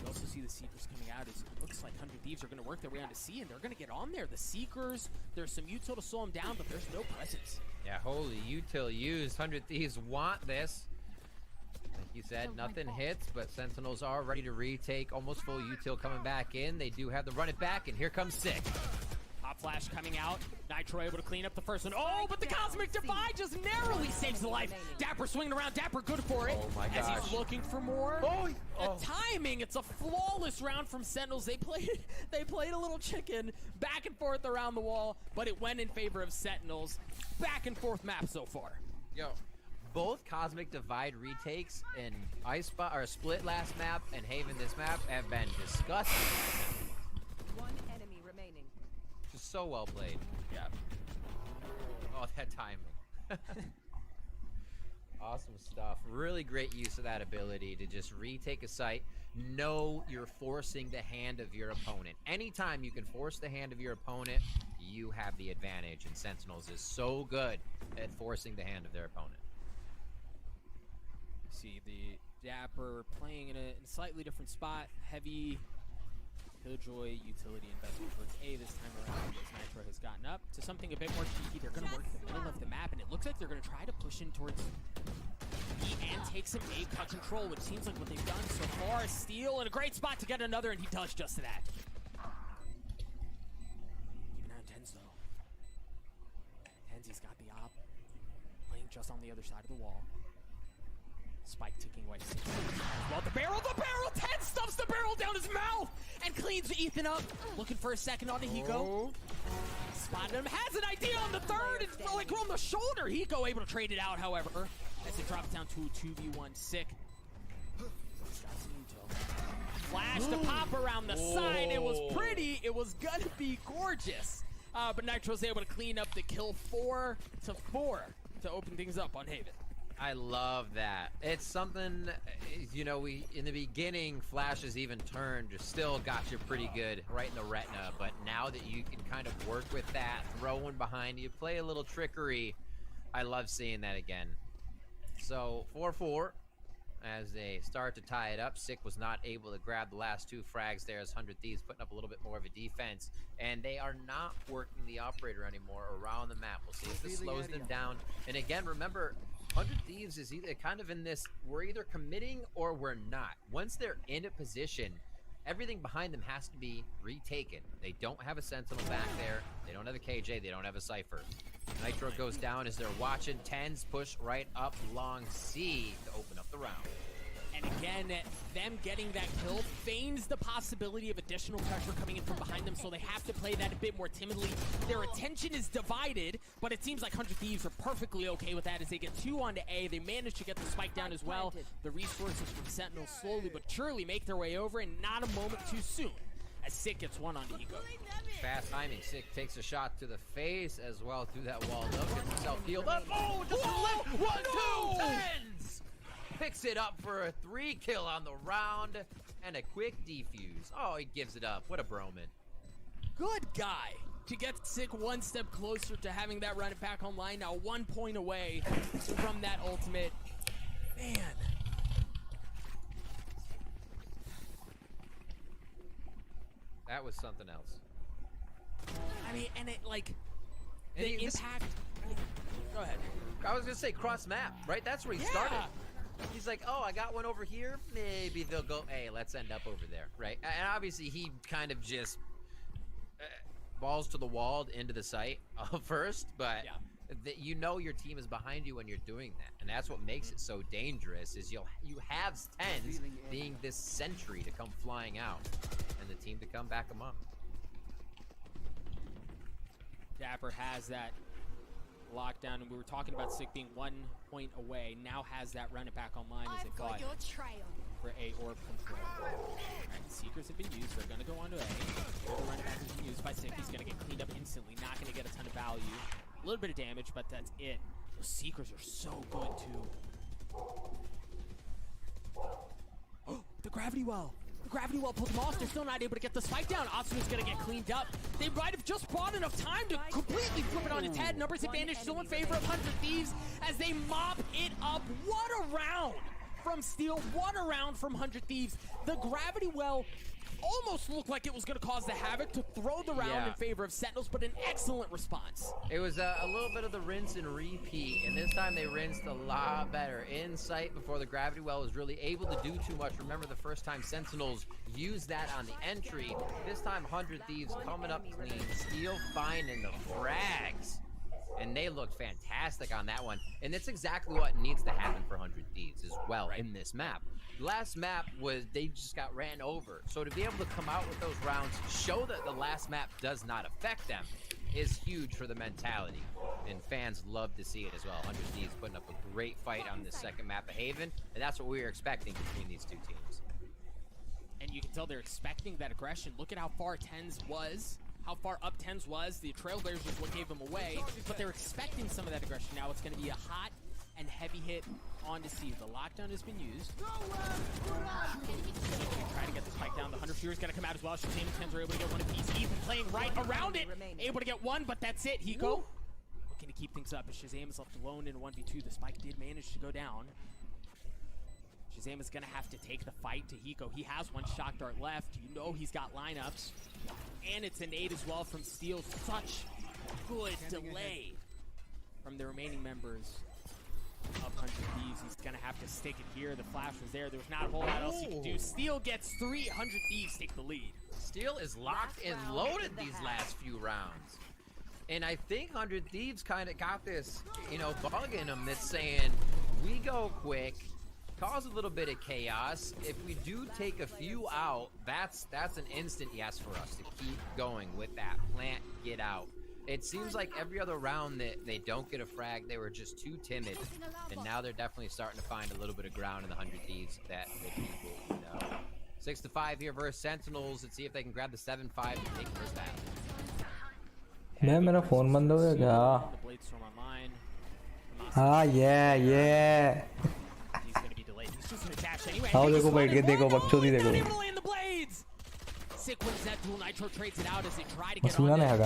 You also see the Seekers coming out as it looks like 100 Thieves are going to work their way onto C, and they're going to get on there. The Seekers, there's some util to slow them down, but there's no presence. Yeah, holy util used. 100 Thieves want this. Like you said, nothing hits, but Sentinels are ready to retake. Almost full util coming back in. They do have to run it back, and here comes Sick. Pop Flash coming out. Nitro able to clean up the first one. Oh, but the Cosmic Divide just narrowly saves the life. Dapper swinging around. Dapper good for it. Oh my gosh. As he's looking for more. Oh. The timing, it's a flawless round from Sentinels. They played a little chicken back and forth around the wall, but it went in favor of Sentinels. Back and forth map so far. Yo, both Cosmic Divide retakes in Split last map and Haven this map have been disgusting. One enemy remaining. Just so well played. Yeah. Oh, that timing. Awesome stuff. Really great use of that ability to just retake a site. Know you're forcing the hand of your opponent. Anytime you can force the hand of your opponent, you have the advantage. And Sentinels is so good at forcing the hand of their opponent. See the Dapper playing in a slightly different spot. Heavy Killjoy utility investment towards A this time around as Nitro has gotten up to something a bit more cheeky. They're going to work the middle of the map, and it looks like they're going to try to push in towards B and take some A cut control, which seems like what they've done so far. Steel in a great spot to get another, and he does just that. Keeping out Tenz, though. Tenz, he's got the op. Playing just on the other side of the wall. Spike ticking away. Well, the barrel! Tenz stuffs the barrel down his mouth and cleans Ethan up. Looking for a second on the Hiko. Spotted him, has an idea on the third. It's like on the shoulder. Hiko able to trade it out, however, as it drops down to a 2v1 Sick. He's got some util. Flash to pop around the side. It was pretty. It was gonna be gorgeous. But Nitro's able to clean up the kill 4-4 to open things up on Haven. I love that. It's something, you know, in the beginning, flashes even turned, just still got you pretty good right in the retina. But now that you can kind of work with that, throw one behind you, play a little trickery, I love seeing that again. So 4-4 as they start to tie it up. Sick was not able to grab the last two frags there as 100 Thieves putting up a little bit more of a defense. And they are not working the operator anymore around the map. We'll see See if this slows them down. And again, remember, 100 Thieves is either kind of in this, we're either committing or we're not. Once they're in a position, everything behind them has to be retaken. They don't have a Sentinel back there. They don't have a KJ. They don't have a Cypher. Nitro goes down as they're watching. Tens push right up long C to open up the round. And again, them getting that kill feigns the possibility of additional pressure coming in from behind them, so they have to play that a bit more timidly. Their attention is divided, but it seems like 100 Thieves are perfectly okay with that as they get 2 onto A. They manage to get the spike down as well. The resources from Sentinels slowly but surely make their way over, and not a moment too soon as Sick gets 1 onto Hiko. Fast timing. Sick takes a shot to the face as well through that wall. Look, gets himself healed up. Oh, just a lift. 1, 2, Tens! Picks it up for a 3 kill on the round and a quick defuse. Oh, he gives it up. What a broman. Good guy to get Sick 1 step closer to having that run it back online. Now 1 point away from that ultimate. Man. That was something else. I mean, and it like the impact. Go ahead. I was gonna say cross map, right? That's where he started. He's like, oh, I got one over here. Maybe they'll go, hey, let's end up over there, right? And obviously he kind of just balls to the wall into the site first, but you know your team is behind you when you're doing that, and that's what makes it so dangerous. Is you have Tens being this sentry to come flying out, and the team to come back them up. Dapper has that lockdown, and we were talking about Sick being 1 point away. Now has that run it back online as it got for A orb control. Alright, Seekers have been used. They're going to go on to A. The run it back has been used by Sick. He's going to get cleaned up instantly. Not going to get a ton of value. A little bit of damage, but that's it. Those Seekers are so good, too. Oh, the Gravity Well. The Gravity Well pulled them off. They're still not able to get the spike down. Asuna's going to get cleaned up. They might have just bought enough time to completely flip it on its head. Numbers advantage still in favor of 100 Thieves as they mop it up. What a round from Steel. What a round from 100 Thieves. The Gravity Well almost looked like it was going to cause the havoc to throw the round in favor of Sentinels, but an excellent response. It was a little bit of the rinse and repeat, and this time they rinsed a lot better. In sight before the Gravity Well was really able to do too much. Remember the first time Sentinels used that on the entry. This time 100 Thieves coming up clean. Steel finding the frags. And they looked fantastic on that one. And that's exactly what needs to happen for 100 Thieves as well in this map. Last map was they just got ran over. So to be able to come out with those rounds, show that the last map does not affect them, is huge for the mentality. And fans love to see it as well. 100 Thieves putting up a great fight on this second map of Haven. And that's what we were expecting between these two teams. And you can tell they're expecting that aggression. Look at how far Tens was. How far up Tens was. The Trailblazers is what gave them away, but they're expecting some of that aggression. Now it's going to be a hot and heavy hit on to C. The lockdown has been used. Trying to get the spike down. The Hunter Fury's going to come out as well. Shazam and Tens are able to get one apiece. Ethan playing right around it. Able to get one, but that's it. Hiko looking to keep things up as Shazam is left alone in a 1v2. The spike did manage to go down. Shazam is going to have to take the fight to Hiko. He has one shock dart left. You know he's got lineups. And it's a nade as well from Steel. Such good delay from the remaining members of 100 Thieves. He's going to have to stick it here. The flash was there. There was not a whole lot else he could do. Steel gets 300 Thieves take the lead. Steel is locked and loaded these last few rounds. And I think 100 Thieves kind of got this, you know, bug in them that's saying, we go quick, cause a little bit of chaos. If we do take a few out, that's an instant yes for us to keep going with that. Plant, get out. It seems like every other round that they don't get a frag, they were just too timid. And now they're definitely starting to find a little bit of ground in the 100 Thieves that people know. 6-5 here versus Sentinels. Let's see if they can grab the 7-5 and take first battle. मैं मेरा phone बंद हो गया क्या? हाँ ये आओ देखो बैठ के देखो बकचोदी देखो मसला नहीं है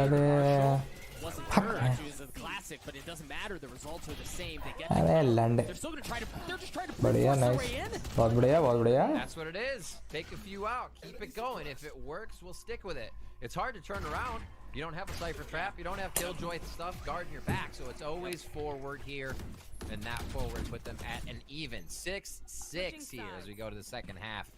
अरे अरे लंडे बढ़िया नाइस बहुत बढ़िया That's what it is. Take a few out, keep it going. If it works, we'll stick with it. It's hard to turn around. You don't have a Cypher trap. You don't have Killjoy stuff guarding your back. So it's always forward here. And that forward put them at an even 6-6 here as we go to the second half.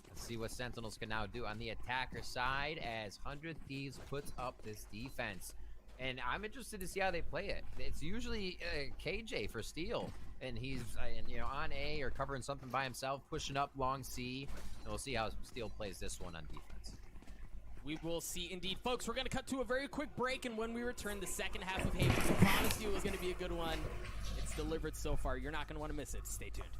Let's see what Sentinels can now do on the attacker side as 100 Thieves puts up this defense. And I'm interested to see how they play it. It's usually KJ for Steel. And he's on A or covering something by himself, pushing up long C. And we'll see how Steel plays this one on defense. We will see indeed. Folks, we're going to cut to a very quick break, and when we return, the second half of Haven. So promise you it was going to be a good one. It's delivered so far. You're not going to want to miss it. Stay tuned.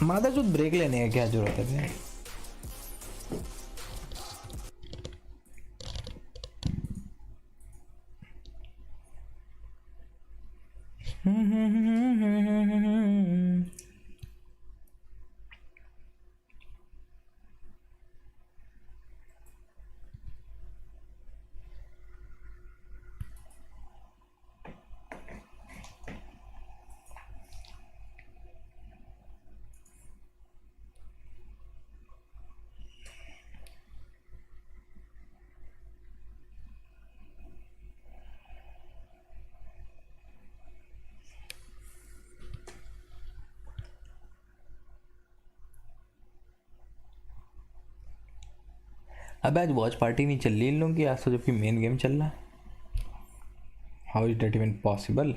मादा जो break लेने का क्या जरूरत है? अब आज watch party नहीं चल रही इन लोगों की आज तो, जबकि मेन गेम चल रहा है. How is that even possible?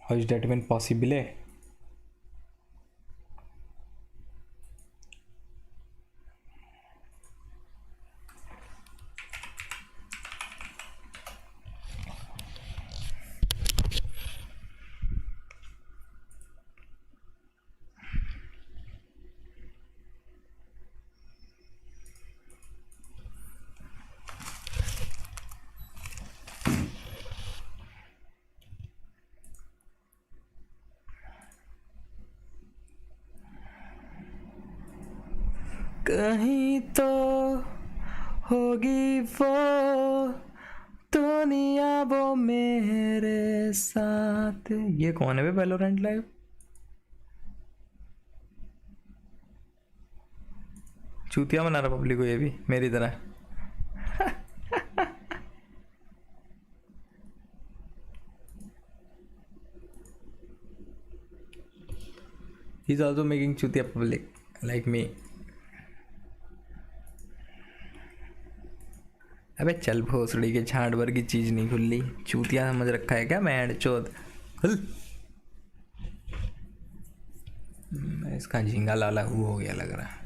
How is that even possible है? कहीं तो होगी वो दुनिया वो मेरे साथ. ये कौन है बे वैलोरेंट लाइव? चूतिया बना रहा पब्लिक को ये भी मेरी तरह. He's also making चूतिया public like me. अबे चल भोसड़ी के छांट भर की चीज नहीं खुली. चूतिया समझ रखा है क्या मैं चौथ? इसका झींगा लाला हुआ हो गया लग रहा है.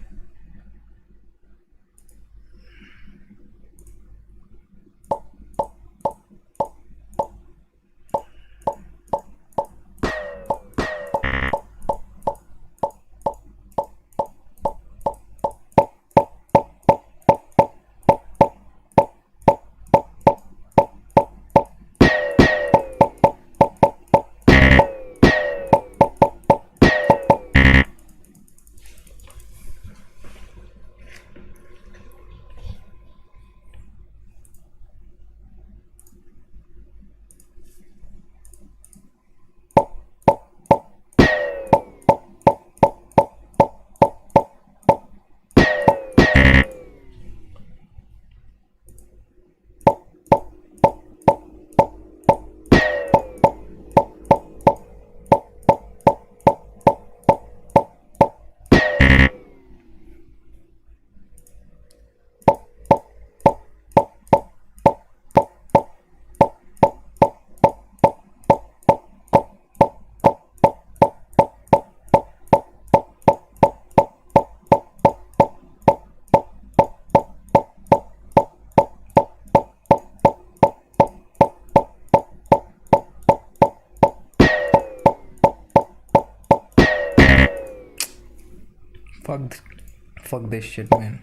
Fuck this shit, man.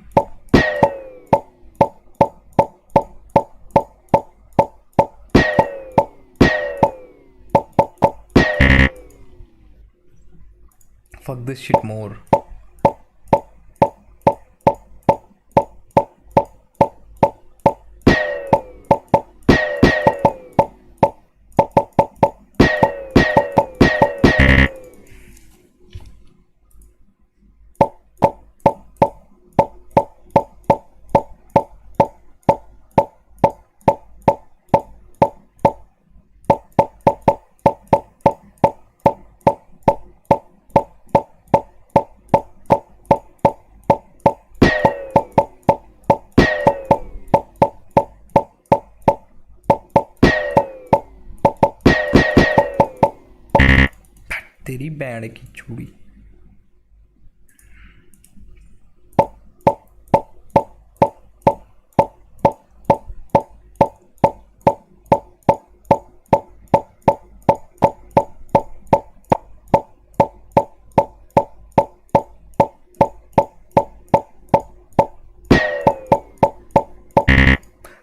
Fuck this shit more. तेरी बैंड की चूड़ी।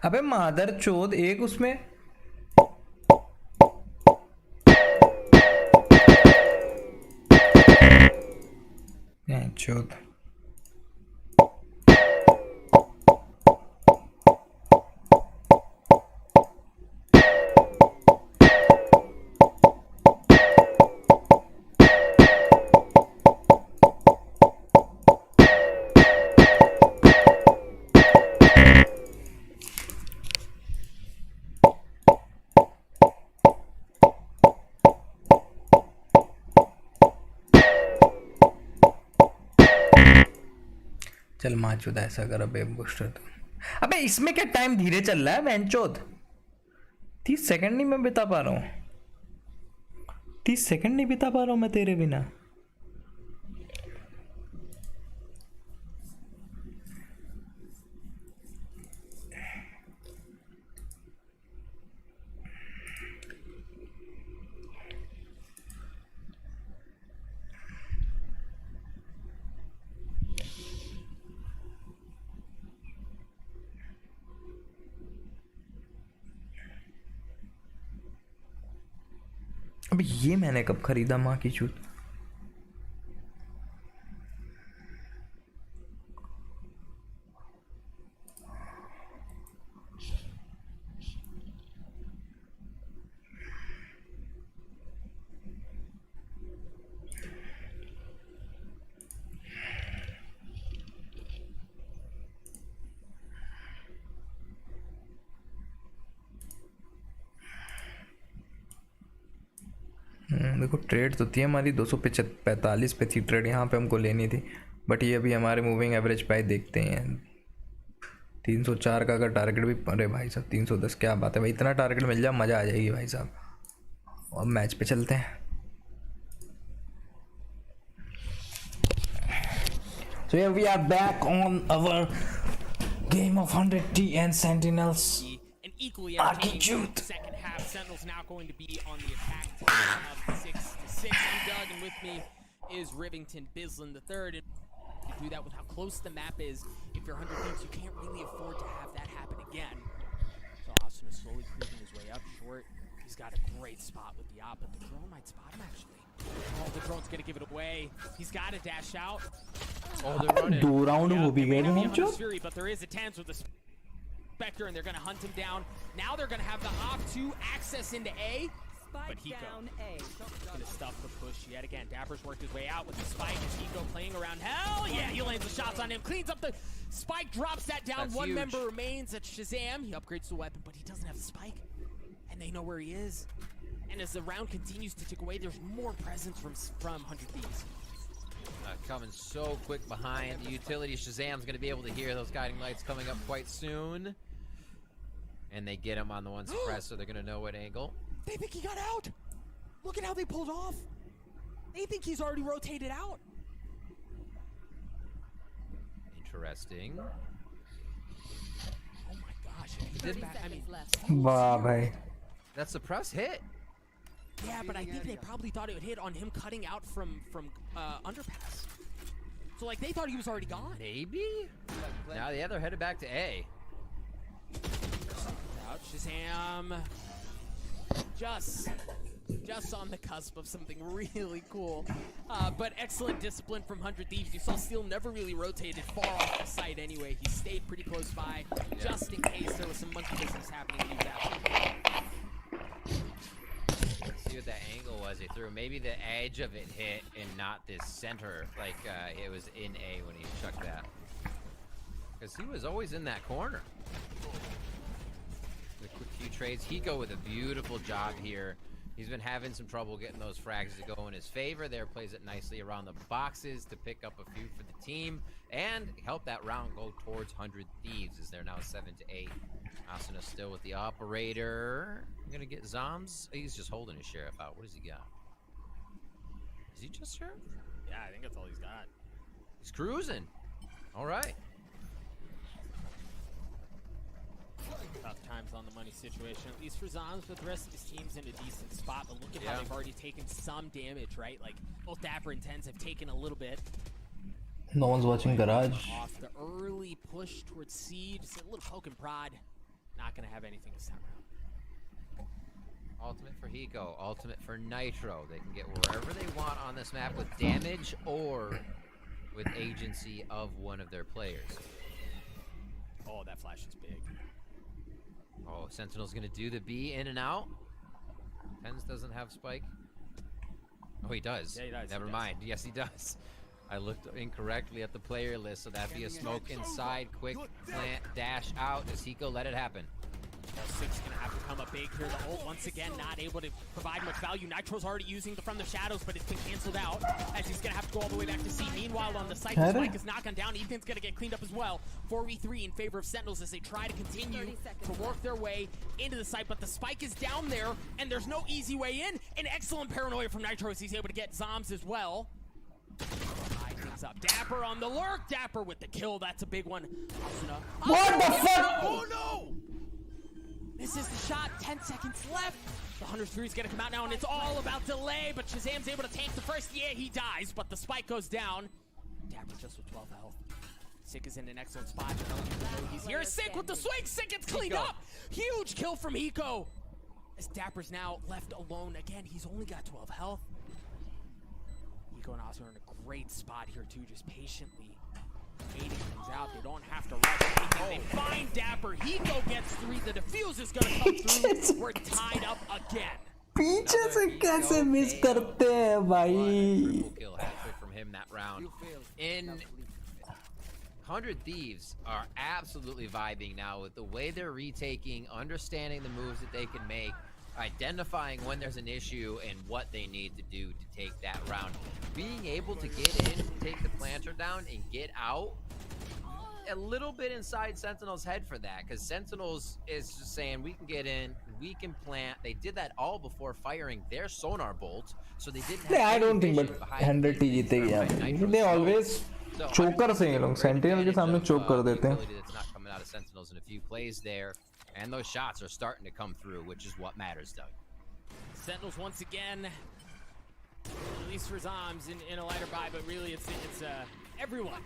अबे मादर चोद एक उसमें चोद। चल माचुदा ऐसा कर अबे बूस्टर तो। अबे इसमें क्या टाइम धीरे चल रहा है बेंचोद। 30 सेकंड नहीं मैं बिता पा रहा हूँ। 30 सेकंड नहीं बिता पा रहा हूँ मैं तेरे बिना। अबे ये मैंने कब खरीदा माँ की चूत। देखो ट्रेड तो थी हमारी 245 पे थी ट्रेड, यहाँ पे हमको लेनी थी, बट ये अभी हमारे मूविंग एवरेज पे देखते हैं 304 का अगर टारगेट भी, अरे भाई साहब 310 क्या बात है भाई, इतना टारगेट मिल जाए मज़ा आ जाएगी भाई साहब। और मैच पे चलते हैं। So here we are back on our game of 100T and Sentinels. An equally entertaining second half. Sentinels now going to be on the attack team of 6-6. I'm Doug, and with me is Rivington Bislin the third. And to do that with how close the map is, if you're 100 teams, you can't really afford to have that happen again. So Austin is slowly creeping his way up short. He's got a great spot with the op, but the drone might spot him actually. Oh, the drone's gonna give it away. He's got to dash out. Oh, they're running. 2 round वो भी गए हैं जो। But there is a Tans with the Spectre, and they're gonna hunt him down. Now they're gonna have the op to access into A. But Hiko gonna stuff the push yet again. Dapper's worked his way out with the spike. Is Hiko playing around? Hell yeah, he lands the shots on him. Cleans up the spike, drops that down. That's One huge. member remains at Shazam. He upgrades the weapon, but he doesn't have the spike. And they know where he is. And as the round continues to tick away, there's more presence from 100 Thieves. Coming so quick behind. The utility Shazam's going to be able to hear those guiding lights coming up quite soon. And they get him on the one suppressor, so they're going to know what angle. They think he got out. Look at how they pulled off. They think he's already rotated out. Interesting. Oh my gosh. If he did that, I mean, वाह भाई। That suppress hit. Yeah, but I think they probably thought it would hit on him cutting out from underpass. So like they thought he was already gone. Maybe? Now yeah, they're headed back to A. Out Shazam. Just on the cusp of something really cool. But excellent discipline from 100 Thieves. You saw Steel never really rotated far off the site anyway. He stayed pretty close by, just in case there was some monkey business happening. He was out. See what that angle was he threw. Maybe the edge of it hit and not this center, like it was in A when he chucked that. Because he was always in that corner. The quick few trades. Hiko with a beautiful job here. He's been having some trouble getting those frags to go in his favor. There plays it nicely around the boxes to pick up a few for the team and help that round go towards 100 Thieves as they're now 7-8. Asuna still with the operator. I'm gonna get Zoms. He's just holding his sheriff out. What does he got? Is he just Sheriff? Yeah, I think that's all he's got. He's cruising. All right. Tough times on the money situation, at least for Zoms, but the rest of his team's in a decent spot. But look at how they've already taken some damage, right? Like, both Dapper and Tens have taken a little bit. No one's watching Garage. Off the early push towards C, just a little poke and prod. Not going to have anything this time around. Ultimate for Hiko, ultimate for Nitro. They can get wherever they want on this map with damage or with agency of one of their players. Oh, that flash is big. Oh, Sentinel's gonna do the B in and out. Tens doesn't have spike. Oh, he does. Yeah, he does. Never mind. Yes, he does. I looked incorrectly at the player list, so that'd be a smoke inside, quick plant, dash out. Does Hiko let it happen? Six gonna have to come up big here. The ult once again not able to provide much value. Nitro's already using the From the Shadows, but it's been canceled out as he's gonna have to go all the way back to C. Meanwhile, on the site, the spike is not gone down. Ethan's gonna get cleaned up as well. 4v3 in favor of Sentinels as they try to continue to work their way into the site, but the spike is down there, and there's no easy way in. An excellent paranoia from Nitro as he's able to get Zoms as well. Things up. Dapper on the lurk. Dapper with the kill. That's a big one. What the fuck? Oh no! This is the shot, 10 seconds left. The Hunter's Fury is gonna come out now, and it's all about delay, but Shazam's able to tank the first. Yeah, he dies, but the spike goes down. Dapper just with 12 health. Sick is in an excellent spot. He's here. Sick with the swing. Sick gets cleaned up. Huge kill from Hiko. As Dapper's now left alone again. He's only got 12 health. Hiko and Oscar are in a great spot here, too, just patiently waiting things out. They don't have to rush anything. They find Dapper. Hiko gets 3. The defuse is going to come through. We're tied up again. पीछे से कैसे miss करते हैं भाई? Kill hat-trick from him that round. In 100 Thieves are absolutely vibing now with the way they're retaking, understanding the moves that they can make, identifying when there's an issue and what they need to do to take that round. Being able to get in, take the planter down, and get out, a little bit inside Sentinel's head for that, because Sentinels is just saying, we can get in, we can plant. They did that all before firing their sonar bolt, so they didn't have I don't think, but 100 जीतेगी यार. They always choker से ये लोग Sentinel के सामने choke कर देते हैं. That's not coming out of Sentinels in a few plays there. And those shots are starting to come through, which is what matters, Doug. Sentinels once again, at least for Zoms in a lighter buy, but really it's everyone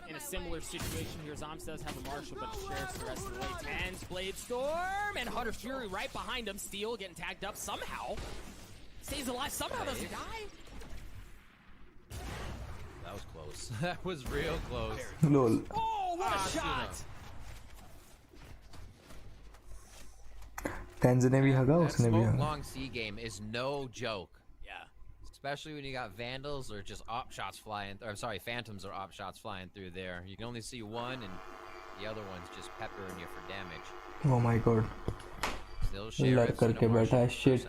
in a similar situation here. Zoms does have a Marshall, but Sheriff's the rest of the way. Tens, Blade Storm, and Hunter Fury right behind him. Steel getting tagged up somehow. Stays alive, somehow doesn't die. That was close. That was real close. Lol. Oh, what a shot! Tens ने भी हगा, उसने भी हगा. Long C game is no joke. Yeah. Especially when you got Vandals or just op shots flying, or I'm sorry, Phantoms or op shots flying through there. You can only see one, and the other one's just peppering you for damage. Oh my god. Still Sheriff करके बैठा है, shit.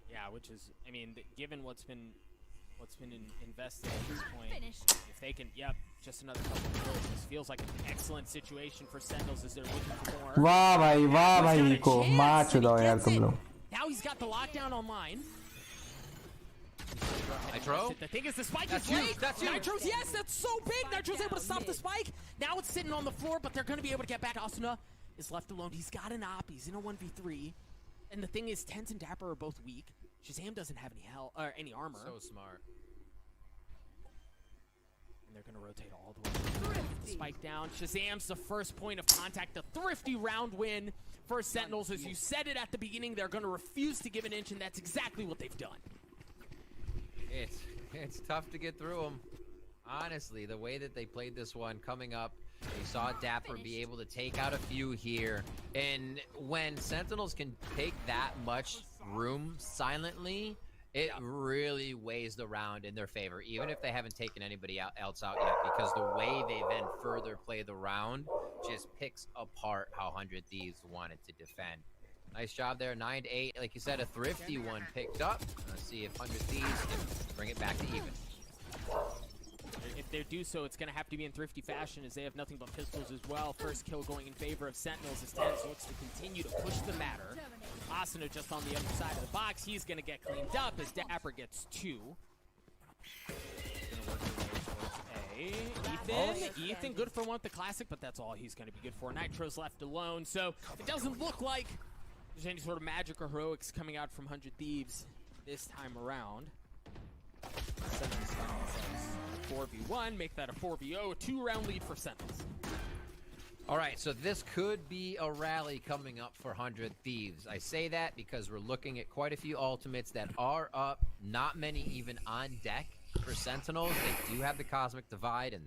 Yeah, which is, I mean, given what's been invested at this point, if they can, just another couple of kills. This feels like an excellent situation for Sentinels as they're looking for more. वाह भाई को मार चुदाओ यार तुम लोग. Now he's got the lockdown online. Nitro? The thing is, the spike That's is late. That's Nitro's, yes, that's so big. Nitro's able to stop the spike. Now it's sitting on the floor, but they're going to be able to get back. Asuna is left alone. He's got an op. He's in a 1v3. And the thing is, Tens and Dapper are both weak. Shazam doesn't have any health or any armor. So smart. And they're going to rotate all the way. Spike down. Shazam's the first point of contact. The thrifty round win for Sentinels. As you said it at the beginning, they're going to refuse to give an inch, and that's exactly what they've done. It's tough to get through them. Honestly, the way that they played this one coming up, you saw Dapper be able to take out a few here. And when Sentinels can take that much room silently, it really weighs the round in their favor, even if they haven't taken anybody else out yet, because the way they then further play the round just picks apart how 100 Thieves wanted to defend. Nice job there, 9-8. Like you said, a thrifty one picked up. Let's see if 100 Thieves can bring it back to even. If they do so, it's going to have to be in thrifty fashion, as they have nothing but pistols as well. First kill going in favor of Sentinels as Tens looks to continue to push the matter. Asuna just on the other side of the box. He's going to get cleaned up as Dapper gets 2. Okay, Ethan, good for one with the classic, but that's all he's going to be good for. Nitro's left alone, so it doesn't look like there's any sort of magic or heroics coming out from 100 Thieves this time around. 4v1, make that a 4v0, a 2-round lead for Sentinels. All right, so this could be a rally coming up for 100 Thieves. I say that because we're looking at quite a few ultimates that are up, not many even on deck for Sentinels. They do have the Cosmic Divide, and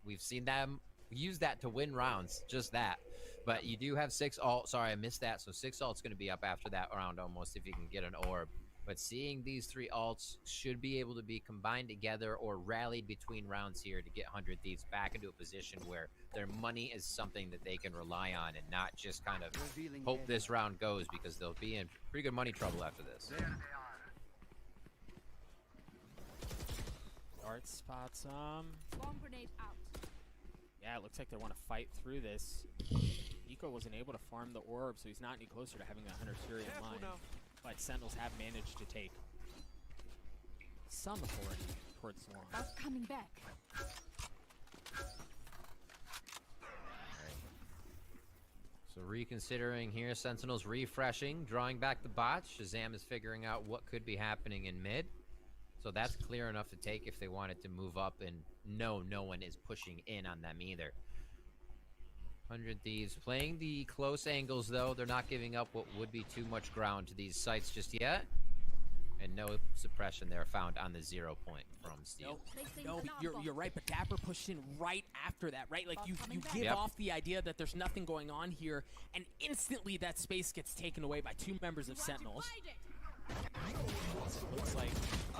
we've seen them use that to win rounds, just that. But you do have 6 ult. Sorry, I missed that. So 6 ult's going to be up after that round almost if you can get an orb. But seeing these 3 ults should be able to be combined together or rallied between rounds here to get 100 Thieves back into a position where their money is something that they can rely on and not just kind of hope this round goes, because they'll be in pretty good money trouble after this. Dart spots Bomb grenade out. Yeah, it looks like they want to fight through this. Nico wasn't able to farm the orb, so he's not any closer to having a 100 Fury in line. But Sentinels have managed to take some authority towards the long. Coming back. So reconsidering here, Sentinels refreshing, drawing back the bots. Shazam is figuring out what could be happening in mid. So that's clear enough to take if they wanted to move up, and no one is pushing in on them either. 100 Thieves playing the close angles, though. They're not giving up what would be too much ground to these sites just yet. And no suppression there found on the 0 point from Steel. No, you're right, but Dapper pushed in right after that, right? Like, you give off the idea that there's nothing going on here, and instantly that space gets taken away by 2 members of Sentinels. It looks like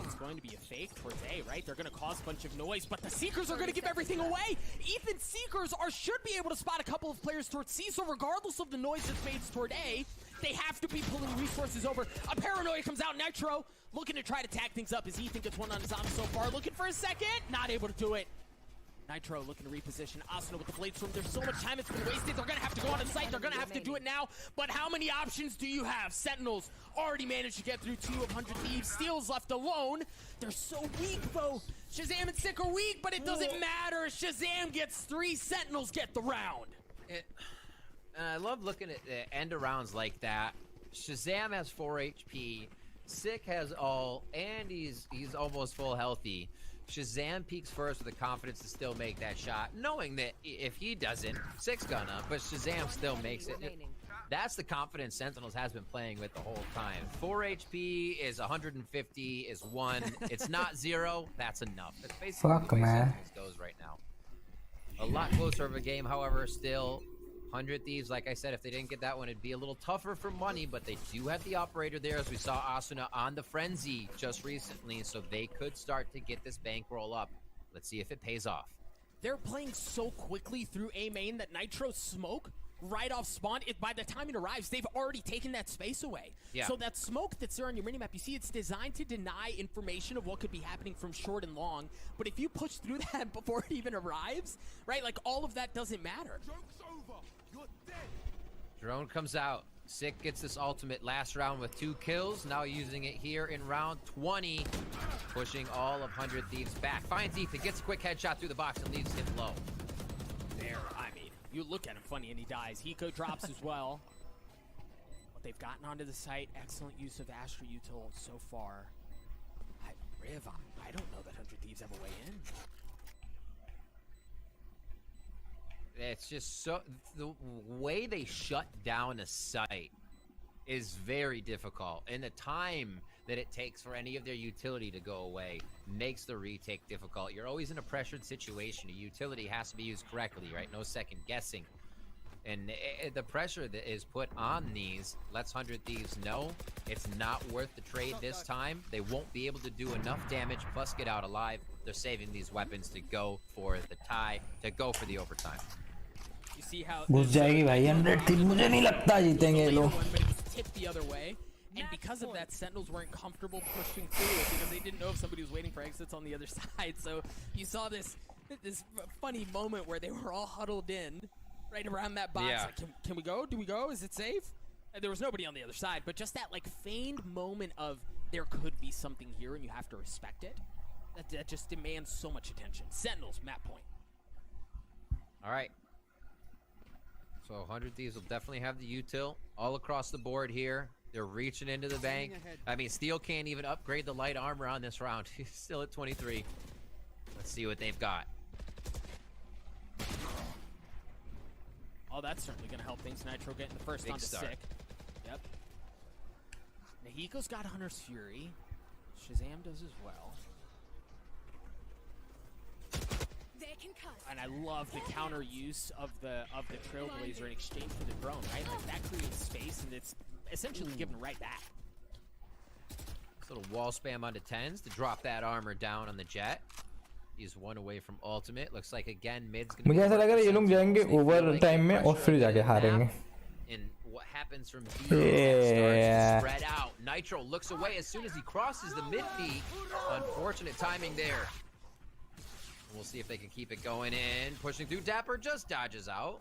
it's going to be a fake towards A, right? They're going to cause a bunch of noise, but the Seekers are going to give everything away. Ethan's Seekers should be able to spot a couple of players towards C, so regardless of the noise that fades toward A, they have to be pulling resources over. A Paranoia comes out. Nitro looking to try to tag things up as Ethan gets one on his arm so far. Looking for a second, not able to do it. Nitro looking to reposition Asuna with the blade storm. There's so much time it's been wasted. They're going to have to go on a site. They're going to have to do it now. But how many options do you have? Sentinels already managed to get through 2 of 100 Thieves. Steel's left alone. They're so weak, though. Shazam and Sick are weak, but it doesn't matter. Shazam gets 3. Sentinels get the round. I love looking at the end of rounds like that. Shazam has 4 HP. Sick has all, and he's almost full healthy. Shazam peaks first with the confidence to still make that shot, knowing that if he doesn't, Sick's gonna, but Shazam still makes it. That's the confidence Sentinels has been playing with the whole time. 4 HP is 150 is 1. It's not 0. That's enough. That's basically the way Sentinels goes right now. A lot closer of a game, however, still. 100 Thieves, like I said, if they didn't get that one, it'd be a little tougher for money, but they do have the operator there, as we saw Asuna on the Frenzy just recently, so they could start to get this bankroll up. Let's see if it pays off. They're playing so quickly through A main that Nitro smoke right off spawn, by the time it arrives, they've already taken that space away. Yeah. So that smoke that's there on your minimap, you see it's designed to deny information of what could be happening from short and long, but if you push through that before it even arrives, right, like all of that doesn't matter. Drone comes out. Sick gets this ultimate last round with 2 kills. Now using it here in round 20. Pushing all of 100 Thieves back. Finds Ethan, gets a quick headshot through the box and leaves him low. There, I mean, you look at him funny and he dies. Hiko drops as well. But they've gotten onto the site. Excellent use of Astra Util so far. Riv, I don't know that 100 Thieves have a way in. It's just so, the way they shut down a site is very difficult, and the time that it takes for any of their utility to go away makes the retake difficult. You're always in a pressured situation. A utility has to be used correctly, right? No second guessing. And the pressure that is put on these lets 100 Thieves know it's not worth the trade this time. They won't be able to do enough damage, plus get out alive. They're saving these weapons to go for the tie, to go for the overtime. You see how घुस जाएगी भाई 100 थी मुझे नहीं लगता जीतेंगे ये लोग. But it was tipped the other way, and because of that, Sentinels weren't comfortable pushing through it because they didn't know if somebody was waiting for exits on the other side. So you saw this funny moment where they were all huddled in right around that box. Yeah. Like, can we go? Do we go? Is it safe? And there was nobody on the other side, but just that like feigned moment of there could be something here and you have to respect it. that just demands so much attention. Sentinels, map point. All right. So 100 Thieves will definitely have the util all across the board here. They're reaching into the bank. I mean, Steel can't even upgrade the light armor on this round. He's still at 23. Let's see what they've got. Oh, that's certainly going to help things. Nitro getting the first Big on the start. sick. Yep. Nahiko's got Hunter's Fury. Shazam does as well. And I love the counter use of the Trailblazer in exchange for the drone, right? Like that creates space and it's essentially given right back. This little wall spam onto 10s to drop that armor down on the Jet. He's one away from ultimate. Looks like again mid's gonna मुझे ऐसा लग रहा है ये लोग जाएंगे over time में और फिर जाके हारेंगे. And what happens from B starts to spread out. Nitro looks away as soon as he crosses the mid B. Unfortunate timing there. We'll see if they can keep it going in. Pushing through, Dapper just dodges out.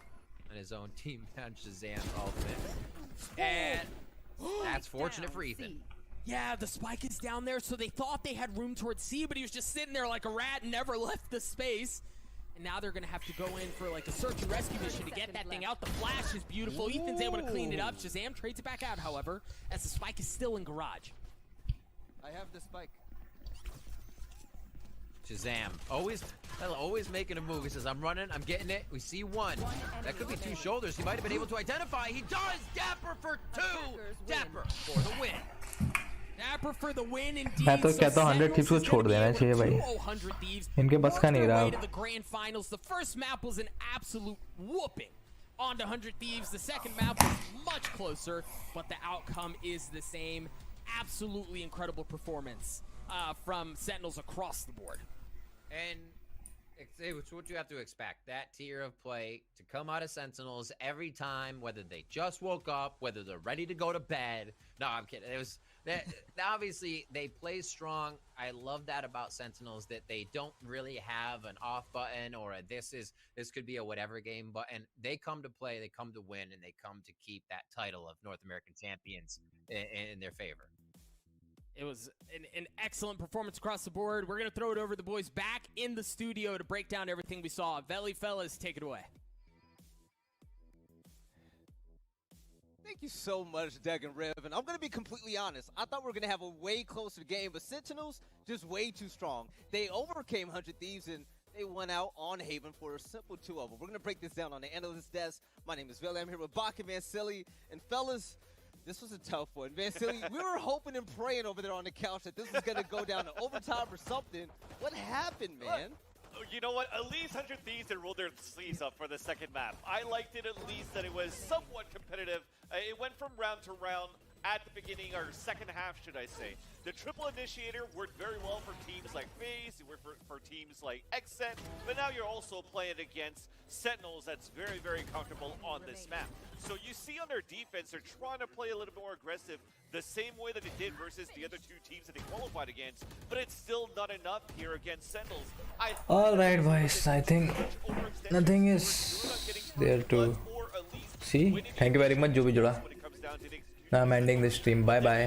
And his own team on Shazam ultimate. And that's fortunate for Ethan. Yeah, the spike is down there, so they thought they had room towards C, but he was just sitting there like a rat and never left the space. And now they're gonna have to go in for like a search and rescue mission to get that thing out. The flash is beautiful. Ethan's able to clean it up. Shazam trades it back out, however, as the spike is still in garage. I have the spike. Shazam, always making a move. He says, I'm running, I'm getting it. We see one. That could be two shoulders. He might have been able to identify. He does! Dapper for two! Dapper for the win. Dapper for the win indeed. मैं तो कहता हूँ 100 Thieves को छोड़ देना चाहिए भाई. इनके बस का नहीं रहा. The grand finals. The first map was an absolute whooping on to 100 Thieves. The second map was much closer, but the outcome is the same. Absolutely incredible performance from Sentinels across the board. And it's what you have to expect. That tier of play to come out of Sentinels every time, whether they just woke up, whether they're ready to go to bed. No, I'm kidding. It was obviously they play strong. I love that about Sentinels, that they don't really have an off button or this could be a whatever game button. They come to play, they come to win, and they come to keep that title of North American champions in their favor. It was an excellent performance across the board. We're going to throw it over to the boys back in the studio to break down everything we saw. Veli, fellas, take it away. Thank you so much, Deg and Riv. And I'm going to be completely honest. I thought we were going to have a way closer game, but Sentinels just way too strong. They overcame 100 Thieves, and they went out on Haven for a simple 2-0. We're going to break this down on the analyst desk. My name is Veli. I'm here with Bach and Vansili. And fellas, this was a tough one. Vansili, we were hoping and praying over there on the couch that this was going to go down to overtime or something. What happened, man? You know what? At least 100 Thieves had rolled their sleeves up for the second map. I liked it at least that it was somewhat competitive. It went from round to round at the beginning, or second half, should I say. The triple initiator worked very well for teams like FaZe, it worked for teams like Xset, but now you're also playing against Sentinels that's very, very comfortable on this map. So you see on their defense, they're trying to play a little bit more aggressive, the same way that they did versus the other two teams that they qualified against, but it's still not enough here against Sentinels. Alright boys, I think nothing is there to see. Thank you very much जो भी जुड़ा. Now I'm ending the stream. Bye bye.